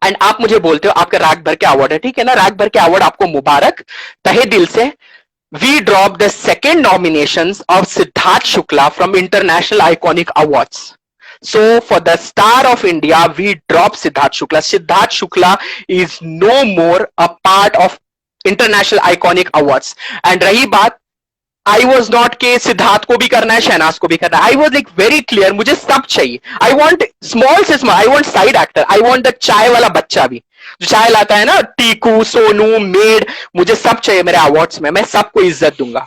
and आप मुझे बोलते हो आपका रैक भर के अवार्ड है, ठीक है ना, रैक भर के अवार्ड आपको मुबारक, तहे दिल से। We drop the second nominations of Siddharth Shukla from international iconic awards, so for the star of India we drop Siddharth Shukla. Siddharth Shukla is no more a part of international iconic awards. And रही बात, I was not के सिद्धार्थ को भी करना है, शहनाज को भी करना है, I was like very clear, मुझे सब चाहिए, आई वॉन्ट स्मॉल से small, I want side actor, I want the चाय वाला बच्चा भी जो चाय लाता है ना, टीकू, सोनू, मेड, मुझे सब चाहिए मेरे अवार्ड्स में, मैं सबको इज्जत दूंगा।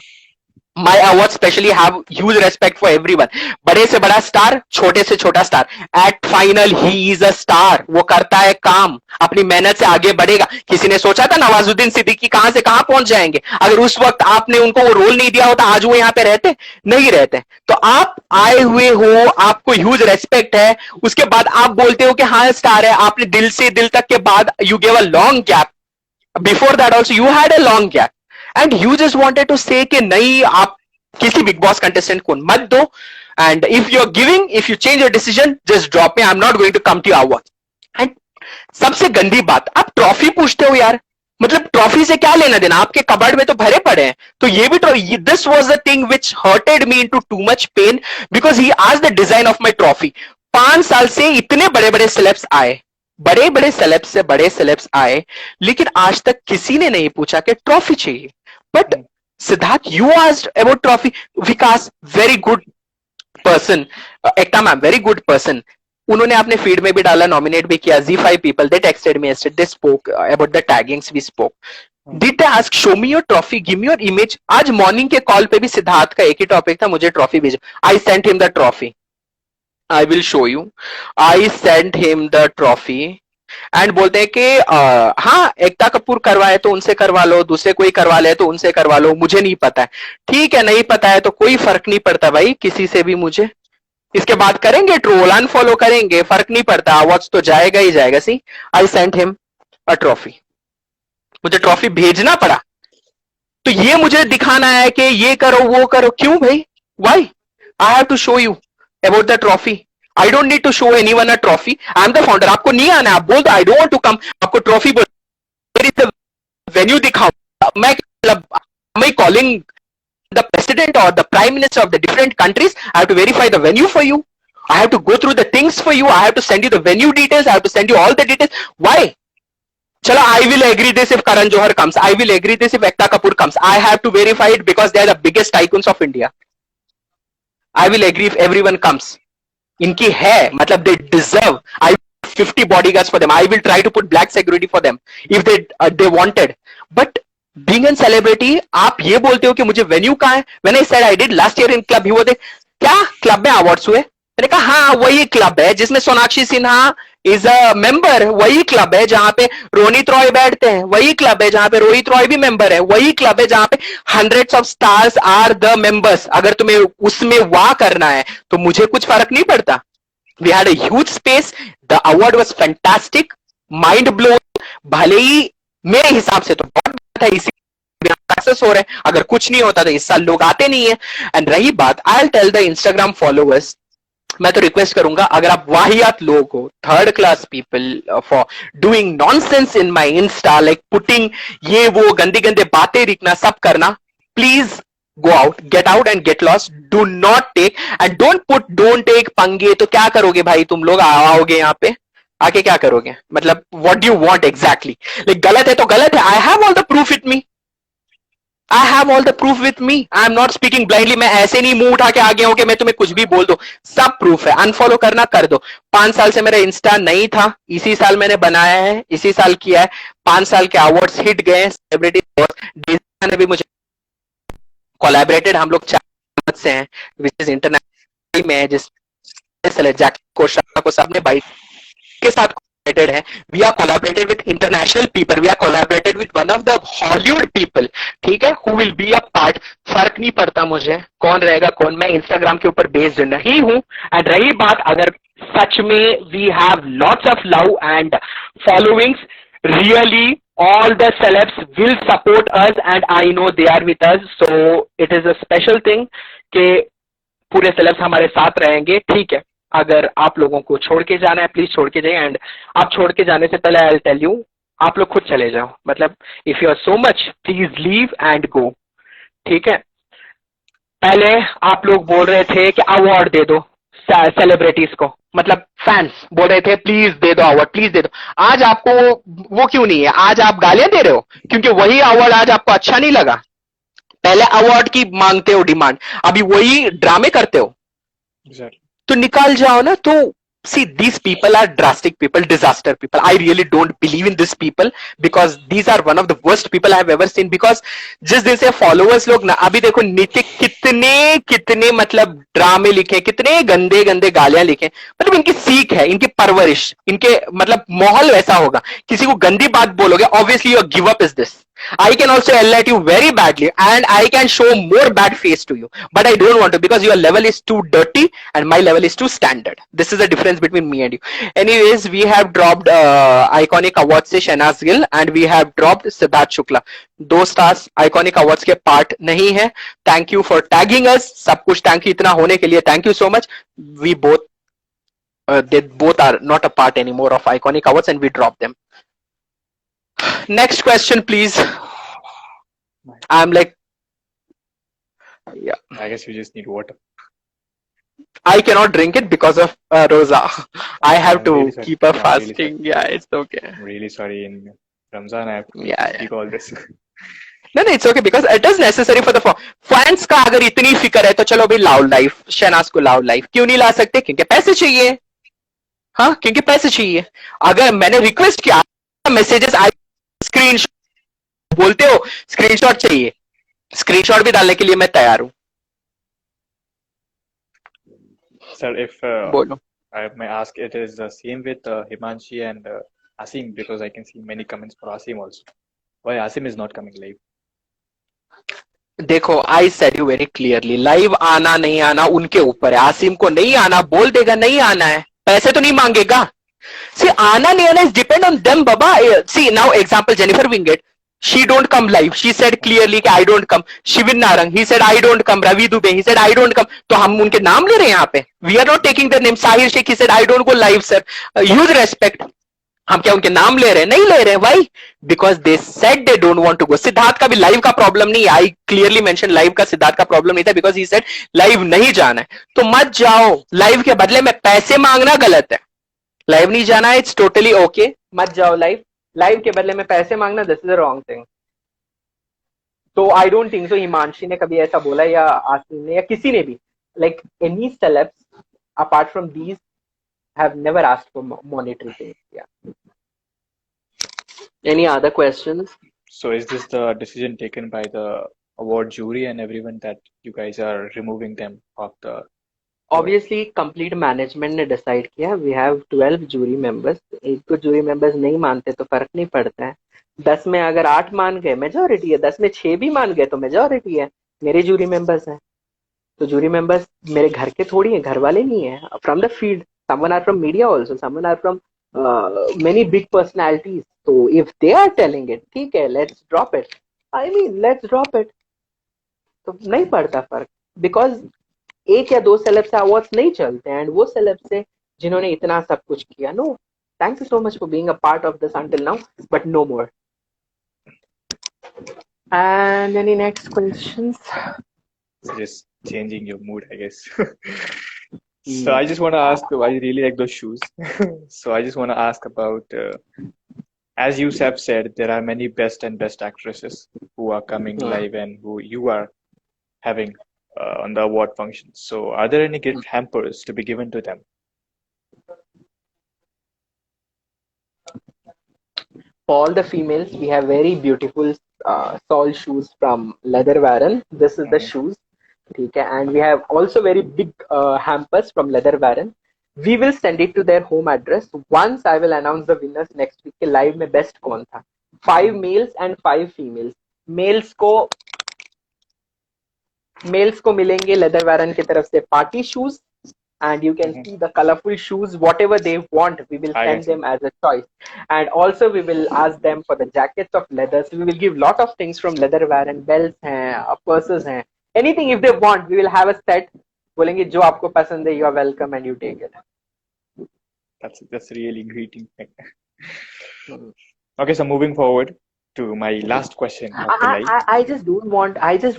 My awards specially have huge respect for everyone. बड़े से बड़ा स्टार, छोटे से छोटा star, at final he is a star. वो करता है काम, अपनी मेहनत से आगे बढ़ेगा। किसी ने सोचा था नवाजुद्दीन सिद्दीकी कहां से कहां पहुंच जाएंगे, अगर उस वक्त आपने उनको वो रोल नहीं दिया होता, आज वो यहाँ पे रहते नहीं रहते। तो आप आए हुए हो, आपको ह्यूज रेस्पेक्ट है, उसके बाद आप बोलते हो कि हाँ स्टार है, आपने दिल से दिल तक के बाद you give a long gap, before that also you had a long gap, and you just wanted to say कि नहीं आप किसी बिग बॉस कंटेस्टेंट को मत दो, and if you are giving, if you change your decision just drop me, I am not going to come to your award. And सबसे गंदी बात, आप ट्रॉफी पूछते हो यार, मतलब ट्रॉफी से क्या लेना देना, आपके कबर्ड में तो भरे पड़े हैं, तो ये भी trophy, this was the thing which hurted me into too much pain, because he asked the design of my trophy. 5 साल से इतने बड़े बड़े सेलेब्स आए, बड़े बड़े सेलेब्स से बड़े सेलेब्स आए, लेकिन आज तक किसी ने नहीं पूछा कि ट्रॉफी चाहिए। But Siddharth, you asked about trophy, Vikas very good person, Ekta ma'am very good person, उन्होंने अपने फीड में भी डाला, नॉमिनेट भी किया, Z5 people they texted me yesterday, they spoke about the taggings we spoke. Did they ask show me your trophy, give me your image? आज morning के call पे भी सिद्धार्थ का एक ही टॉपिक था, मुझे ट्रॉफी भेजो। I sent him the trophy, I will show you, I sent him the trophy, and बोलते हैं कि हाँ एकता कपूर करवाए तो उनसे करवा लो, दूसरे कोई करवा ले तो उनसे करवा लो, मुझे नहीं पता है। ठीक है, नहीं पता है तो कोई फर्क नहीं पड़ता भाई किसी से भी, मुझे इसके बाद करेंगे ट्रोल, अनफॉलो करेंगे, फर्क नहीं पड़ता, अवार्ड्स तो जाएगा ही जाएगा। See I sent him a trophy, मुझे ट्रॉफी भेजना पड़ा, तो ये मुझे दिखाना है कि ये करो वो करो, क्यों भाई, why I have to show you about the trophy, I don't need to show anyone a trophy, I am the founder, आपको नहीं आना, आप बोल दो I don't want to come, आपको ट्रॉफी वेन्यू दिखाओ, मैं call calling the president or the prime minister of the different countries. I have to verify the venue for you. I have to go through the things for you. I have to send you the venue details. I have to send you all the details. Why? Chalo, I will agree this if Karan Johar comes. I will agree this if Ekta Kapoor comes. I have to verify it because they are the biggest tycoons of India. I will agree if everyone comes. Inki hai, matlab they deserve. I 50 bodyguards for them. I will try to put black security for them if they wanted. But being a celebrity, आप ये बोलते हो कि मुझे venue कहाँ है? When I said I did last year in club, he was like, क्या club में awards हुए? मैंने कहा हाँ वही club है जिसमें Sonakshi Sinha is a member, वही club है जहाँ पे रोनित रॉय बैठते हैं, वही club है जहाँ पे रोहित रॉय भी member है, वही club है जहाँ पे hundreds of stars are the members. अगर तुम्हें उसमें वाह करना है तो मुझे कुछ फर्क नहीं पड़ता. We had a huge space. The award was fantastic, mind blowing. भले ही मेरे हिसाब से तो बहुत था, इसी सक्सेस हो रहे हैं. अगर कुछ नहीं होता तो इस साल लोग आते नहीं है. एंड रही बात, I will tell the Instagram followers, मैं तो रिक्वेस्ट करूंगा अगर आप वाहियात लोग हो, third class people for doing nonsense in my Insta, like putting ये वो गंदी गंदे बातें लिखना सब करना, please go out, get out and get lost. Do not take and don't take पंगे. तो क्या करोगे भाई तुम लोग? आओगे यहाँ पे आके क्या करोगे? मतलब what do you want exactly? like गलत है तो गलत है. I have all the proof with me. I have all the proof with me. I am not speaking blindly. मैं ऐसे नहीं मुंह उठा के आ गया हूं कि मैं तुम्हें कुछ भी बोल दो. सब प्रूफ है. अनफॉलो करना कर दो. 5 साल से मेरा इंस्टा नहीं था, इसी साल मैंने बनाया है, इसी साल किया है. 5 साल के अवार्ड्स हिट गए. सेलिब्रिटी ने भी मुझे कोलैबोरेटेड. हम लोग 4 से हैं विच इज इंटरनेशनल में, जिस जैक कोशा को सबने बाइक के साथ कोलैबोरेटेड है. We are collaborated with international people. We are collaborated with one of the Hollywood people. ठीक है, who will be a part. फर्क नहीं पड़ता मुझे कौन रहेगा कौन. मैं इंस्टाग्राम के ऊपर बेस्ड नहीं हूं. एंड रही बात, अगर सच में we have lots of love and followings, really all the celebs will support us and I know they are with us, so it is a special thing कि पूरे celebs हमारे साथ रहेंगे. ठीक है, अगर आप लोगों को छोड़ के जाना है प्लीज छोड़ के जाइए. एंड आप छोड़ के जाने से पहले आई विल टेल यू, आप लोग खुद चले जाओ. मतलब if you are so much, please leave and go. ठीक है, पहले आप लोग बोल रहे थे कि अवार्ड दे दो सेलिब्रिटीज को, मतलब फैंस बोल रहे थे प्लीज दे दो अवार्ड, प्लीज दे दो. आज आपको वो क्यों नहीं है? आज आप गालियां दे रहे हो क्योंकि वही अवार्ड आज आपको अच्छा नहीं लगा. पहले अवार्ड की मांगते हो डिमांड, अभी वही ड्रामे करते हो. तो निकाल जाओ ना. तो see, these people are drastic people, disaster people. I really don't believe in these people because these are one of the worst people I have ever seen. Because जिस दिन से followers लोग ना, अभी देखो नीतिक कितने मतलब ड्रामे लिखे, कितने गंदे गंदे गालियां लिखे. मतलब इनकी सीख है, इनकी परवरिश, इनके मतलब माहौल वैसा होगा. किसी को गंदी बात बोलोगे, obviously your give up is this. I can also yell at you very badly and I can show more bad face to you, but I don't want to because your level is too dirty and my level is too standard. This is the difference between me and you. Anyways, we have dropped iconic awards से Shehnaaz Gill and we have dropped Siddharth Shukla. 2 stars iconic awards के part नहीं है. Thank you for tagging us. सब कुछ thank you इतना होने के लिए thank you so much. We both they both are not a part anymore of iconic awards and we dropped them. Next question, please. I'm like, yeah. I guess we just need water. I cannot drink it because of Rosa. I have I'm to really sorry. keep a Yeah, I'm really fasting. Yeah, it's okay. I'm really sorry. In Ramzan, I have to Yeah, speak all this. No, it's okay because it is necessary for the fans का अगर इतनी फिक्र है तो चलो भाई लाओ live, Shehnaaz को लाओ लाइव. क्यों नहीं ला सकते? क्योंकि पैसे चाहिए. हाँ, क्योंकि पैसे चाहिए. अगर मैंने रिक्वेस्ट किया, मैसेजेस आई, स्क्रीनशॉट बोलते हो, स्क्रीनशॉट चाहिए, स्क्रीनशॉट भी डालने के लिए मैं तैयार हूँ. Sir, if बोलो. I may ask, it is the same with Himanshi and Asim because I can see many comments for Asim also. Why Asim is not coming live? देखो, I said you very clearly, live आना नहीं आना उनके ऊपर है. आसिम को नहीं आना, बोल देगा नहीं आना है, पैसे तो नहीं मांगेगा. See, आना नहीं आना is depend on them, baba. See, now example Jennifer Winget, she don't come live. She said clearly कि I don't come. Shivin Narang, he said I don't come. Ravi Dubey, he said I don't come. तो हम उनके नाम ले रहे हैं यहाँ पे. We are not taking their name. Sahir Sheikh, he said I don't go live, sir. Huge respect. हम क्या उनके नाम ले रहे हैं? नहीं ले रहे हैं भाई, because they said they don't want to go. Siddharth का भी लाइव का प्रॉब्लम नहीं, आई क्लियरली मेंशन लाइव का सिद्धार्थ का प्रॉब्लम नहीं था, बिकॉज ही सेड लाइव नहीं जाना है। तो मत जाओ, लाइव के बदले में पैसे मांगना गलत है। लाइव नहीं जाना है, इट्स टोटली ओके, मत जाओ लाइव। लाइव के बदले में पैसे मांगना, this is a wrong thing. तो I don't think so Himanshi ने कभी ऐसा बोला, या आसिम ने, या किसी ने भी, like any celebs apart from these have never asked for monetary things. Yeah. Any other questions? So is this the decision taken by the award jury and everyone that you guys are removing them of the? Obviously, complete management ने decide किया. We have 12 jury members. एक तो jury members नहीं मानते तो फर्क नहीं पड़ता है. 10 में अगर 8 मान गए मेजोरिटी है, 10 में 6 भी मान गए तो मेजोरिटी है. मेरे jury members हैं. तो jury members मेरे घर के थोड़ी हैं, घर वाले नहीं है. From the field. Someone are from media also, someone are from many big personalities. So if they are telling it, ठीक है, let's drop it. I mean, let's drop it. तो नहीं पड़ता फर्क, because एक या दो सेलेब से अवार्ड्स नहीं चलते, एंड वो सेलेब से जिन्होंने इतना सब कुछ किया. No, thank you so much for being a part of this until now, but no more. And any next questions? Just changing your mood, I guess. So I just want to ask, I really like those shoes. So I just want to ask about, as you have said, there are many best and best actresses who are coming live and who you are having on the award function. So are there any gift hampers to be given to them? For all the females, we have very beautiful sole shoes from Leather Baron. This is the shoes. Okay, and we have also very big hampers from Leather Baron. We will send it to their home address. Once I will announce the winners next week. Live में best कौन था? 5 males and 5 females. Males को मिलेंगे Leather Baron की तरफ से party shoes, and you can see the colorful shoes, whatever they want. We will send them as a choice, and also we will ask them for the jackets of leathers. We will give lot of things from Leather Baron, belts हैं, purses हैं. Anything if they want, we will have a set. बोलेंगे जो आपको पसंद है, you are welcome and you take it. That's really greeting thing. Okay, so moving forward to my last question of the night. I just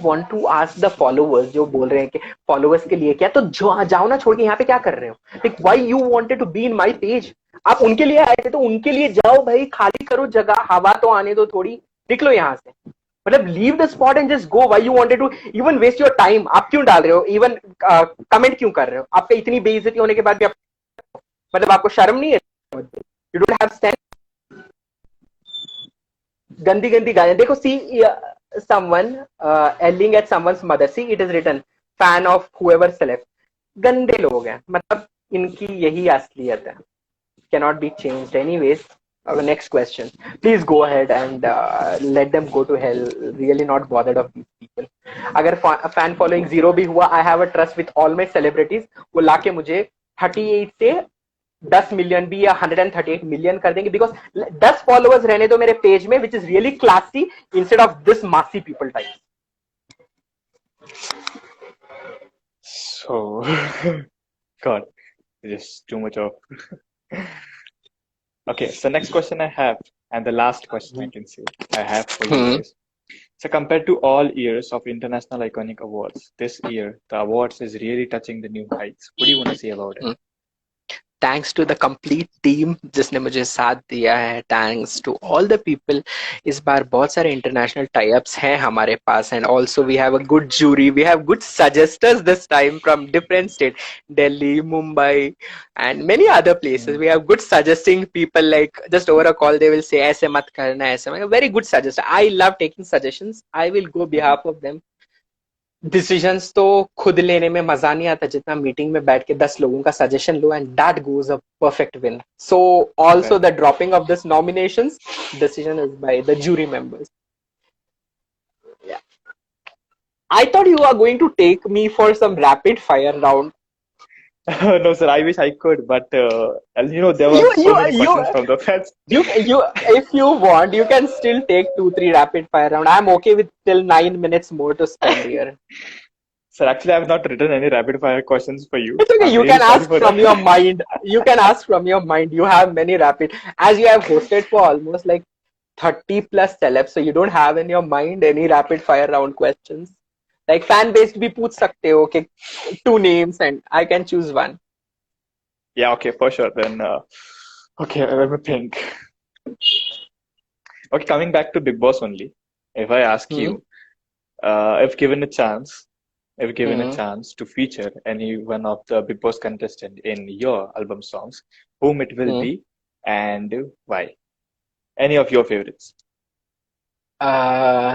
want to ask the followers जो बोल रहे हैं कि followers के लिए क्या, तो जाओ ना, छोड़ के यहाँ पे क्या कर रहे हो? Like why you wanted to be in my page? आप उनके लिए आए थे तो उनके लिए जाओ भाई, खाली करो जगह, हवा तो आने दो थोड़ी, निकलो यहाँ से. मतलब leave the spot and just go. Why you wanted to even waste your time? आप क्यों डाल रहे हो? इवन कमेंट क्यों कर रहे हो? आपका इतनी बेइज्जती होने के बाद भी मतलब आपको शर्म नहीं है? You don't have sense. गंदी गंदी गालियां देखो. See someone yelling at someone's mother. See, it is written fan of whoever select. गंदे लोग हैं, मतलब इनकी यही असलियत है. Cannot be changed anyways. Our next question. Please go ahead and let them go to hell. Really not bothered of these people. अगर fan following 0 भी हुआ, I have a trust with all my celebrities. वो लाके मुझे 38 से 10 million भी या 138 million कर देंगे, because 10 followers रहने दो मेरे पेज में, which is really classy instead of this massy people type. So, God, just too much of. Okay, so next question I have, and the last question I can say I have for you is, so compared to all years of International Iconic Awards, this year the awards is really touching the new heights. What do you want to say about it? Thanks to the complete team जिसने मुझे साथ दिया है. Thanks to all the people. इस बार बहुत सारे international tie-ups हैं हमारे पास, and also we have a good jury. We have good suggesters this time from different states, Delhi, Mumbai, and many other places. We have good suggesting people, like just over a call they will say ऐसे मत करना, ऐसे मत. Very good suggestor. I love taking suggestions. I will go behalf of them. Decisions तो खुद लेने में मजा नहीं आता जितना मीटिंग में बैठ के 10 लोगों का suggestion low, and that goes a perfect win. So also the dropping of this nominations decision is by the jury members. I thought you are going to take me for some rapid fire round. No, sir. I wish I could, but there were so many questions from the fans. If you want, you can still take 2-3 rapid fire round. I'm okay with till 9 minutes more to spend here. Sir, actually, I have not written any rapid fire questions for you. It's okay. I'm You really can sorry ask for from that. your mind. You can ask from your mind. You have many rapid, as you have hosted for almost like 30 plus celebs, so you don't have in your mind any rapid fire round questions. Like fan based भी पूछ सकते हो कि two names and I can choose one. Yeah, okay, for sure. Then, okay, let me think. Okay, coming back to Big Boss only. If I ask Hmm. you, if given a chance, if given a Hmm. chance to feature any one of the Big Boss contestant in your album songs, whom it will Hmm. be and why? Any of your favorites?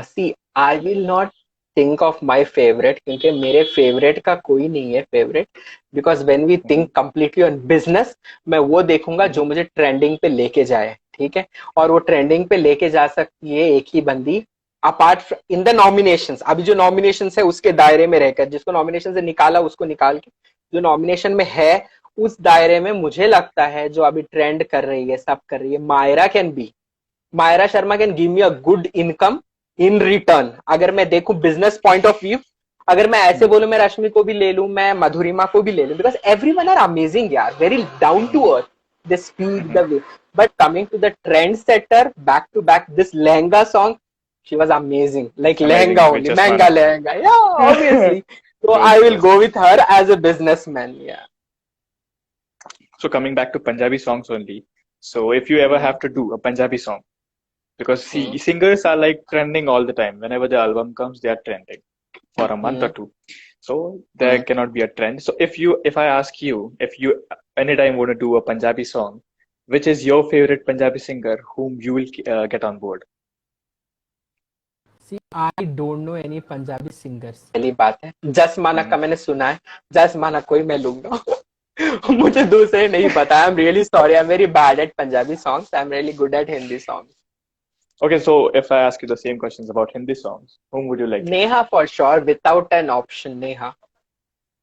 See, I will not think of my favorite क्योंकि मेरे favorite का कोई नहीं है favorite because when we Mhm, think completely on business मैं वो देखूंगा जो mhm, मुझे ट्रेंडिंग पे लेके जाए ठीक है और वो ट्रेंडिंग पे लेके जा सकती है एक ही बंदी अपार्ट इन द नॉमिनेशंस अभी जो नॉमिनेशंस है उसके दायरे में रहकर जिसको नॉमिनेशन से निकाला उसको निकाल के जो नॉमिनेशन में है उस दायरे में मुझे लगता है जो अभी ट्रेंड कर रही है सब कर रही है Myra can be Myra Sharma can give me a good income in return अगर मैं देखूं बिजनेस पॉइंट ऑफ व्यू अगर मैं ऐसे mhm, बोलूं मैं रश्मि को भी ले लूं मैं मधुरिमा को भी ले लूं because everyone are amazing यार very down to mhm, earth they speak mhm. The way but coming to the trend setter back to back this lehenga song she was amazing like lehenga Amazing with only Chasmana. manga lehenga yeah obviously so I True, will true. go with her as a businessman yeah So coming back to Punjabi songs only. So if you ever Hmm. have to do a Punjabi song, because Hmm. see, singers are like trending all the time. Whenever the album comes, they are trending for a month or Hmm. two. So there Hmm. cannot be a trend. So if I ask you, if you anytime want to do a Punjabi song, which is your favorite Punjabi singer whom you will get on board? See, I don't know any Punjabi singers पहली बात है जस माना का Mhm. मैंने सुना है जस माना कोई मैं लूंगा मुझे दूसरे नहीं पता I am really sorry I am very bad at Punjabi songs I am really good at Hindi songs Okay, so if I ask you the same questions about Hindi songs, whom would you like it? Neha for sure without an option Neha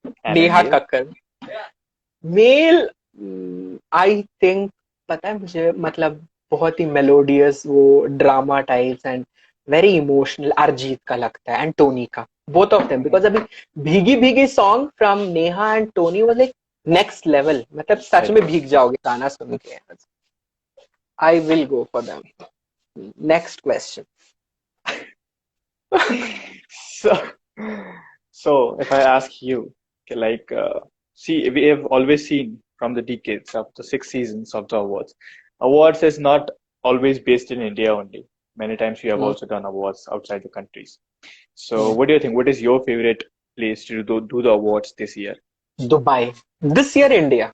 And in Neha male? Kakkar male I think पता है मुझे मतलब बहुत ही melodious वो drama types and very emotional Arijit का लगता है एंड टोनी का both of them because Mhm. अभी Bheegi Bheegi song from Neha and Tony was like next level मतलब सच It में was. भीग जाओगे गाना सुन के I will go for them next question So, so if I ask you, okay, like, see, we have always seen from the decades of the 6 seasons of the awards, awards is not always based in India only. Many times we have also done awards outside the countries. So, what do you think? What is your favorite place to do the awards this year? Dubai this year India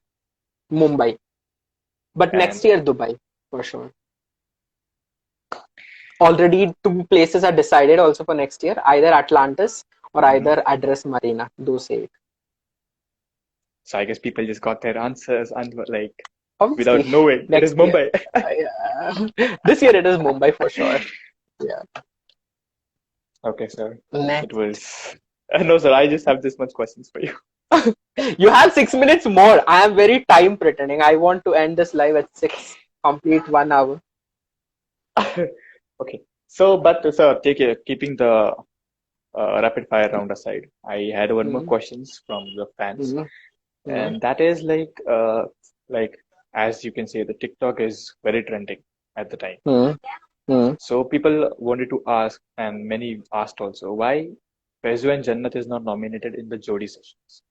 Mumbai but And next year Dubai for sure already two places are decided also for next year either Atlantis or mhm. either Address Marina दो से एक So I guess people just got their answers and were like obviously without knowing it is next year Mumbai. this year it is Mumbai for sure yeah Okay, sir. It next was. No, sir. I just have this much questions for you. you have 6 minutes more I am very time pretending I want to end this live at 6 complete 1 hour Okay. So, but sir, keeping the rapid fire round aside, I had one more mm-hmm. questions from the fans, Mm-hmm. and that is like as you can say, the TikTok is very trending at the time. Mm-hmm. So people wanted to ask, and many asked also, why Faizu and Jannat is not nominated in the Jodi sessions.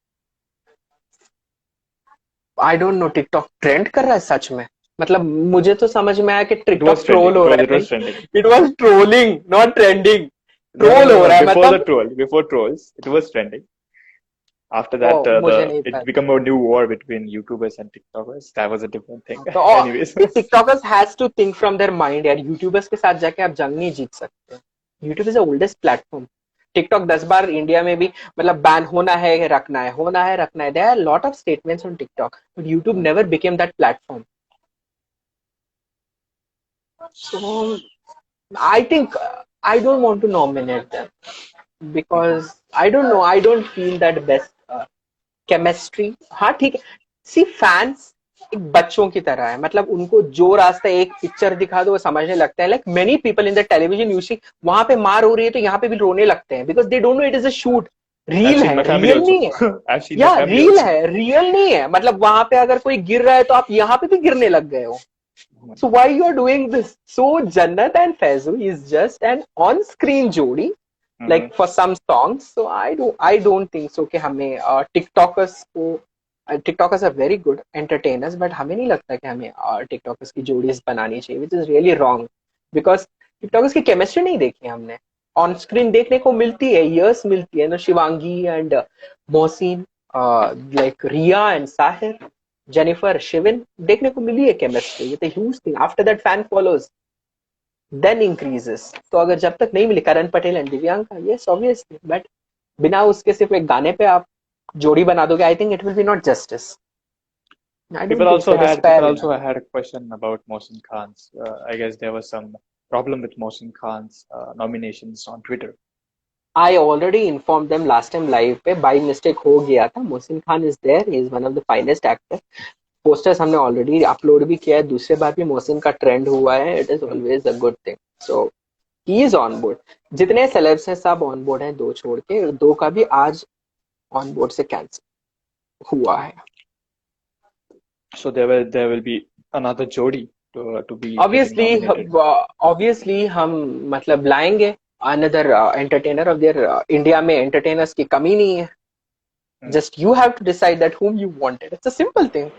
I don't know TikTok trend कर रहा है सच में मतलब मुझे तो समझ में आया कि It was TikTok trending troll हो because रहा it है was नहीं trending. it was trolling not trending No, no, troll no, हो no. रहा है Before the मतलब troll, before trolls, it was trending. After oh that, मुझे the नहीं it पता became a new war between YouTubers and TikTokers. That was a different thing. तो Anyways, TikTokers has to think from their mind यार YouTubers के साथ जाके आप जंग नहीं जीत सकते YouTube is the oldest platform TikTok 10 बार इंडिया में भी मतलब बैन होना है रखना है होना है रखना है there are lot of statements on TikTok but YouTube never became that platform so I think I don't want to nominate them because I don't know I don't feel that best chemistry हाँ ठीक है सी fans एक बच्चों की तरह है मतलब उनको जो रास्ता एक पिक्चर दिखा दो वो समझने लगता है like many people in the television you see वहां पे मार हो रही है तो यहाँ पे भी रोने लगते हैं because they don't know it is a shoot reel है, my family रियल नहीं है। also. I've seen my या family रील also. है, रियल नहीं है। मतलब वहां पे अगर कोई गिर रहा है तो आप यहाँ पे भी गिरने लग गए हो। So why you are doing this? So Jannat and Faizu is just an on-screen जोड़ी, like for some songs. So I don't think so कि हमें टिकटॉकर्स को, TikTokers are very good entertainers, but हमें नहीं लगता कि हमें टिकटॉकर्स की जोड़ीज बनानी चाहिए, which is really wrong, because TikTokers की केमिस्ट्री नहीं देखी हमने। ऑन स्क्रीन देखने को मिलती है, ईयर्स मिलती है ना, Shivangi and Mohsin, like Riya and Sahir, Jennifer, Shivin, देखने को मिली है chemistry, it's a huge thing. After that fan follows, then increases. तो अगर जब तक नहीं मिली Karan Patel and Divyanka, yes obviously, but बिना उसके सिर्फ एक गाने पे आप जोड़ी बना दोगे, I think it will be not justice. I don't People think also so. It is had fair people enough. also had a question about Mohsin Khan's. I guess there was some problem with Mohsin Khan's nominations on Twitter. I already informed them last time live पे, by mistake हो गया था। Mohsin Khan is there, he is one of the finest actor. Posters हमने already upload भी किया है, दूसरे बार भी मोहसिन का ट्रेंड हुआ है, it is always a good thing. So he is on board. जितने सेलेब्स हैं सब ऑन बोर्ड हैं, दो छोड़ के, दो का भी आज ऑन बोर्ड से कैंसिल हुआ है। So there will be another Jodi to be obviously nominated. Obviously हम मतलब लाएंगे another entertainer of there. India में एंटरटेनर्स की कमी नहीं है, just you have to decide that whom you wanted. It's a simple thing.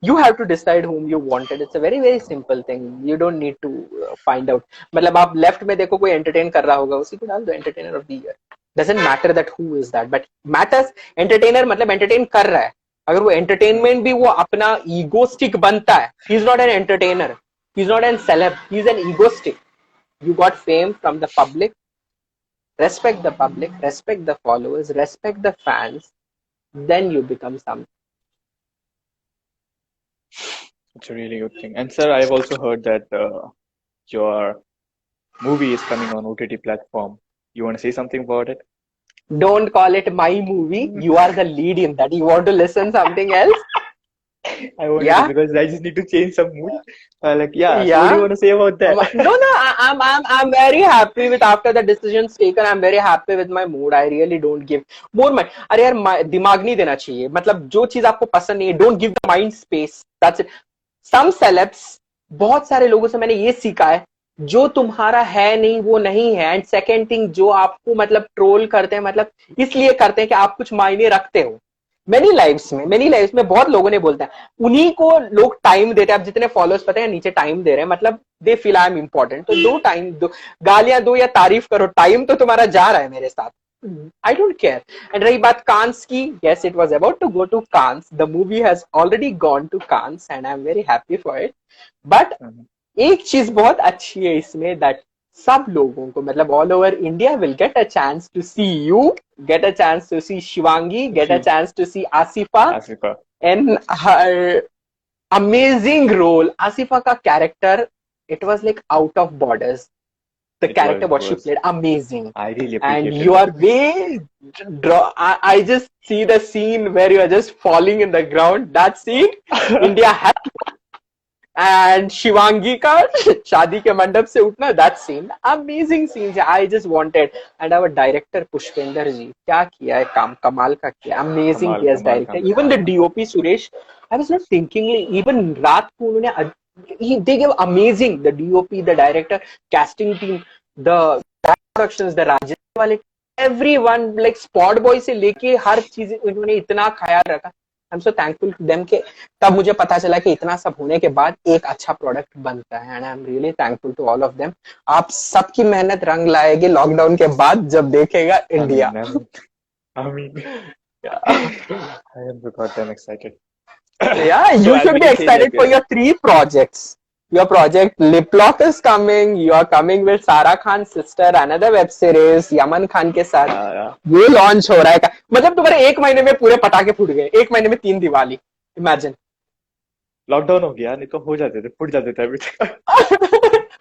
You have to decide whom you wanted. It's a very very simple thing. You don't need to find out. मतलब आप left में देखो कोई entertain कर रहा होगा, उसी को डाल दो entertainer of the year. Doesn't matter that who is that, but matters entertainer, मतलब एंटरटेन कर रहा है। अगर वो एंटरटेनमेंट भी वो अपना ईगोस्टिक बनता है, he is not an entertainer, he is not an celeb, he is an egoistic. You got fame from the public. Respect the public, respect the followers, respect the fans. Then you become something. It's a really good thing. And sir, I've also heard that your movie is coming on OTT platform. You want to say something about it? Don't call it my movie. You are the lead in that. You want to listen something else? I want Yeah? to, because I just need to change some mood. Like, yeah. So what do Yeah. you want to say about that? No, I'm very happy with after the decisions taken. I'm very happy with my mood. I really don't give more mind. अरे यार दिमाग नहीं देना चाहिए, मतलब जो चीज आपको पसंद नहीं है, don't give the mind space. That's it. Some celebs, बहुत सारे लोगों से मैंने ये सीखा है, जो तुम्हारा है नहीं वो नहीं है। एंड सेकेंड थिंग, जो आपको मतलब ट्रोल करते हैं, मतलब इसलिए करते हैं कि आप कुछ मायने रखते हो। मेनी लाइव्स में बहुत लोगों ने बोलता है, उन्हीं को लोग टाइम देते हैं। आप जितने फॉलोअर्स पता है नीचे टाइम दे रहे हैं, मतलब they feel I am important. तो दो टाइम, दो गालियां दो या तारीफ करो, टाइम तो तुम्हारा जा रहा है मेरे साथ। I don't care. And रही बात कांस की, yes, it was about to go to Cannes. The movie has already gone to Cannes and I'm very happy for it. But एक चीज बहुत अच्छी है इसमें, that सब लोगों को, मतलब all over India will get a chance to see you, get a chance to see Shivangi, get a chance to see Asifa and her amazing role. Asifa का character, it was like out of borders. The character what she played, amazing. I really appreciate and it. you are way I just see the scene where you are just falling in the ground. That scene India had. And Shivangi का शादी के मंडप से उठना, that scene, amazing scenes. I just wanted. And our director Pushpendra जी, क्या किया है काम, कमाल का किया, amazing किया है director. Even the DOP Suresh, I was not thinking, even रात को उन्होंने, they gave amazing, the DOP, the director, casting team, the productions, the Rajesh वाले, everyone, like spot boy से लेके हर चीज उन्होंने इतना ख्याल रखा. I'm so thankful to them कि तब मुझे पता चला कि इतना सब होने के बाद एक अच्छा प्रोडक्ट बनता है. And I'm really thankful to all of them. आप सबकी मेहनत रंग लाएगी लॉकडाउन के बाद जब देखेगा India. I mean, yeah. I am so goddamn excited. Yeah, you should be excited for your 3 projects. Your project Lip Lock is coming. You are coming with Sara Khan's sister, another web series, Yaman Khan के साथ. ये launch हो रहा है. मतलब तुम्हारे 1 महीने में पूरे पटाखे फूट गए. 1 महीने में 3 दिवाली. Imagine. लॉकडाउन हो गया, नहीं तो हो जाते थे, फूट जाते थे अभी तक.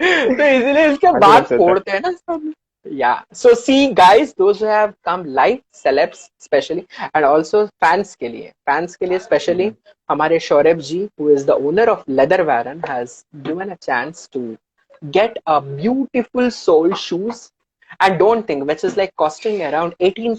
तो इसीलिए इसके बाद फोड़ते हैं ना सब. Yeah. So see guys, those who have come live, celebs especially, and also fans के लिए especially, हमारे शौरभ जी, who is the owner of Leather Baron, has given a chance to get a beautiful sole shoes and don't think, which is like costing me around 18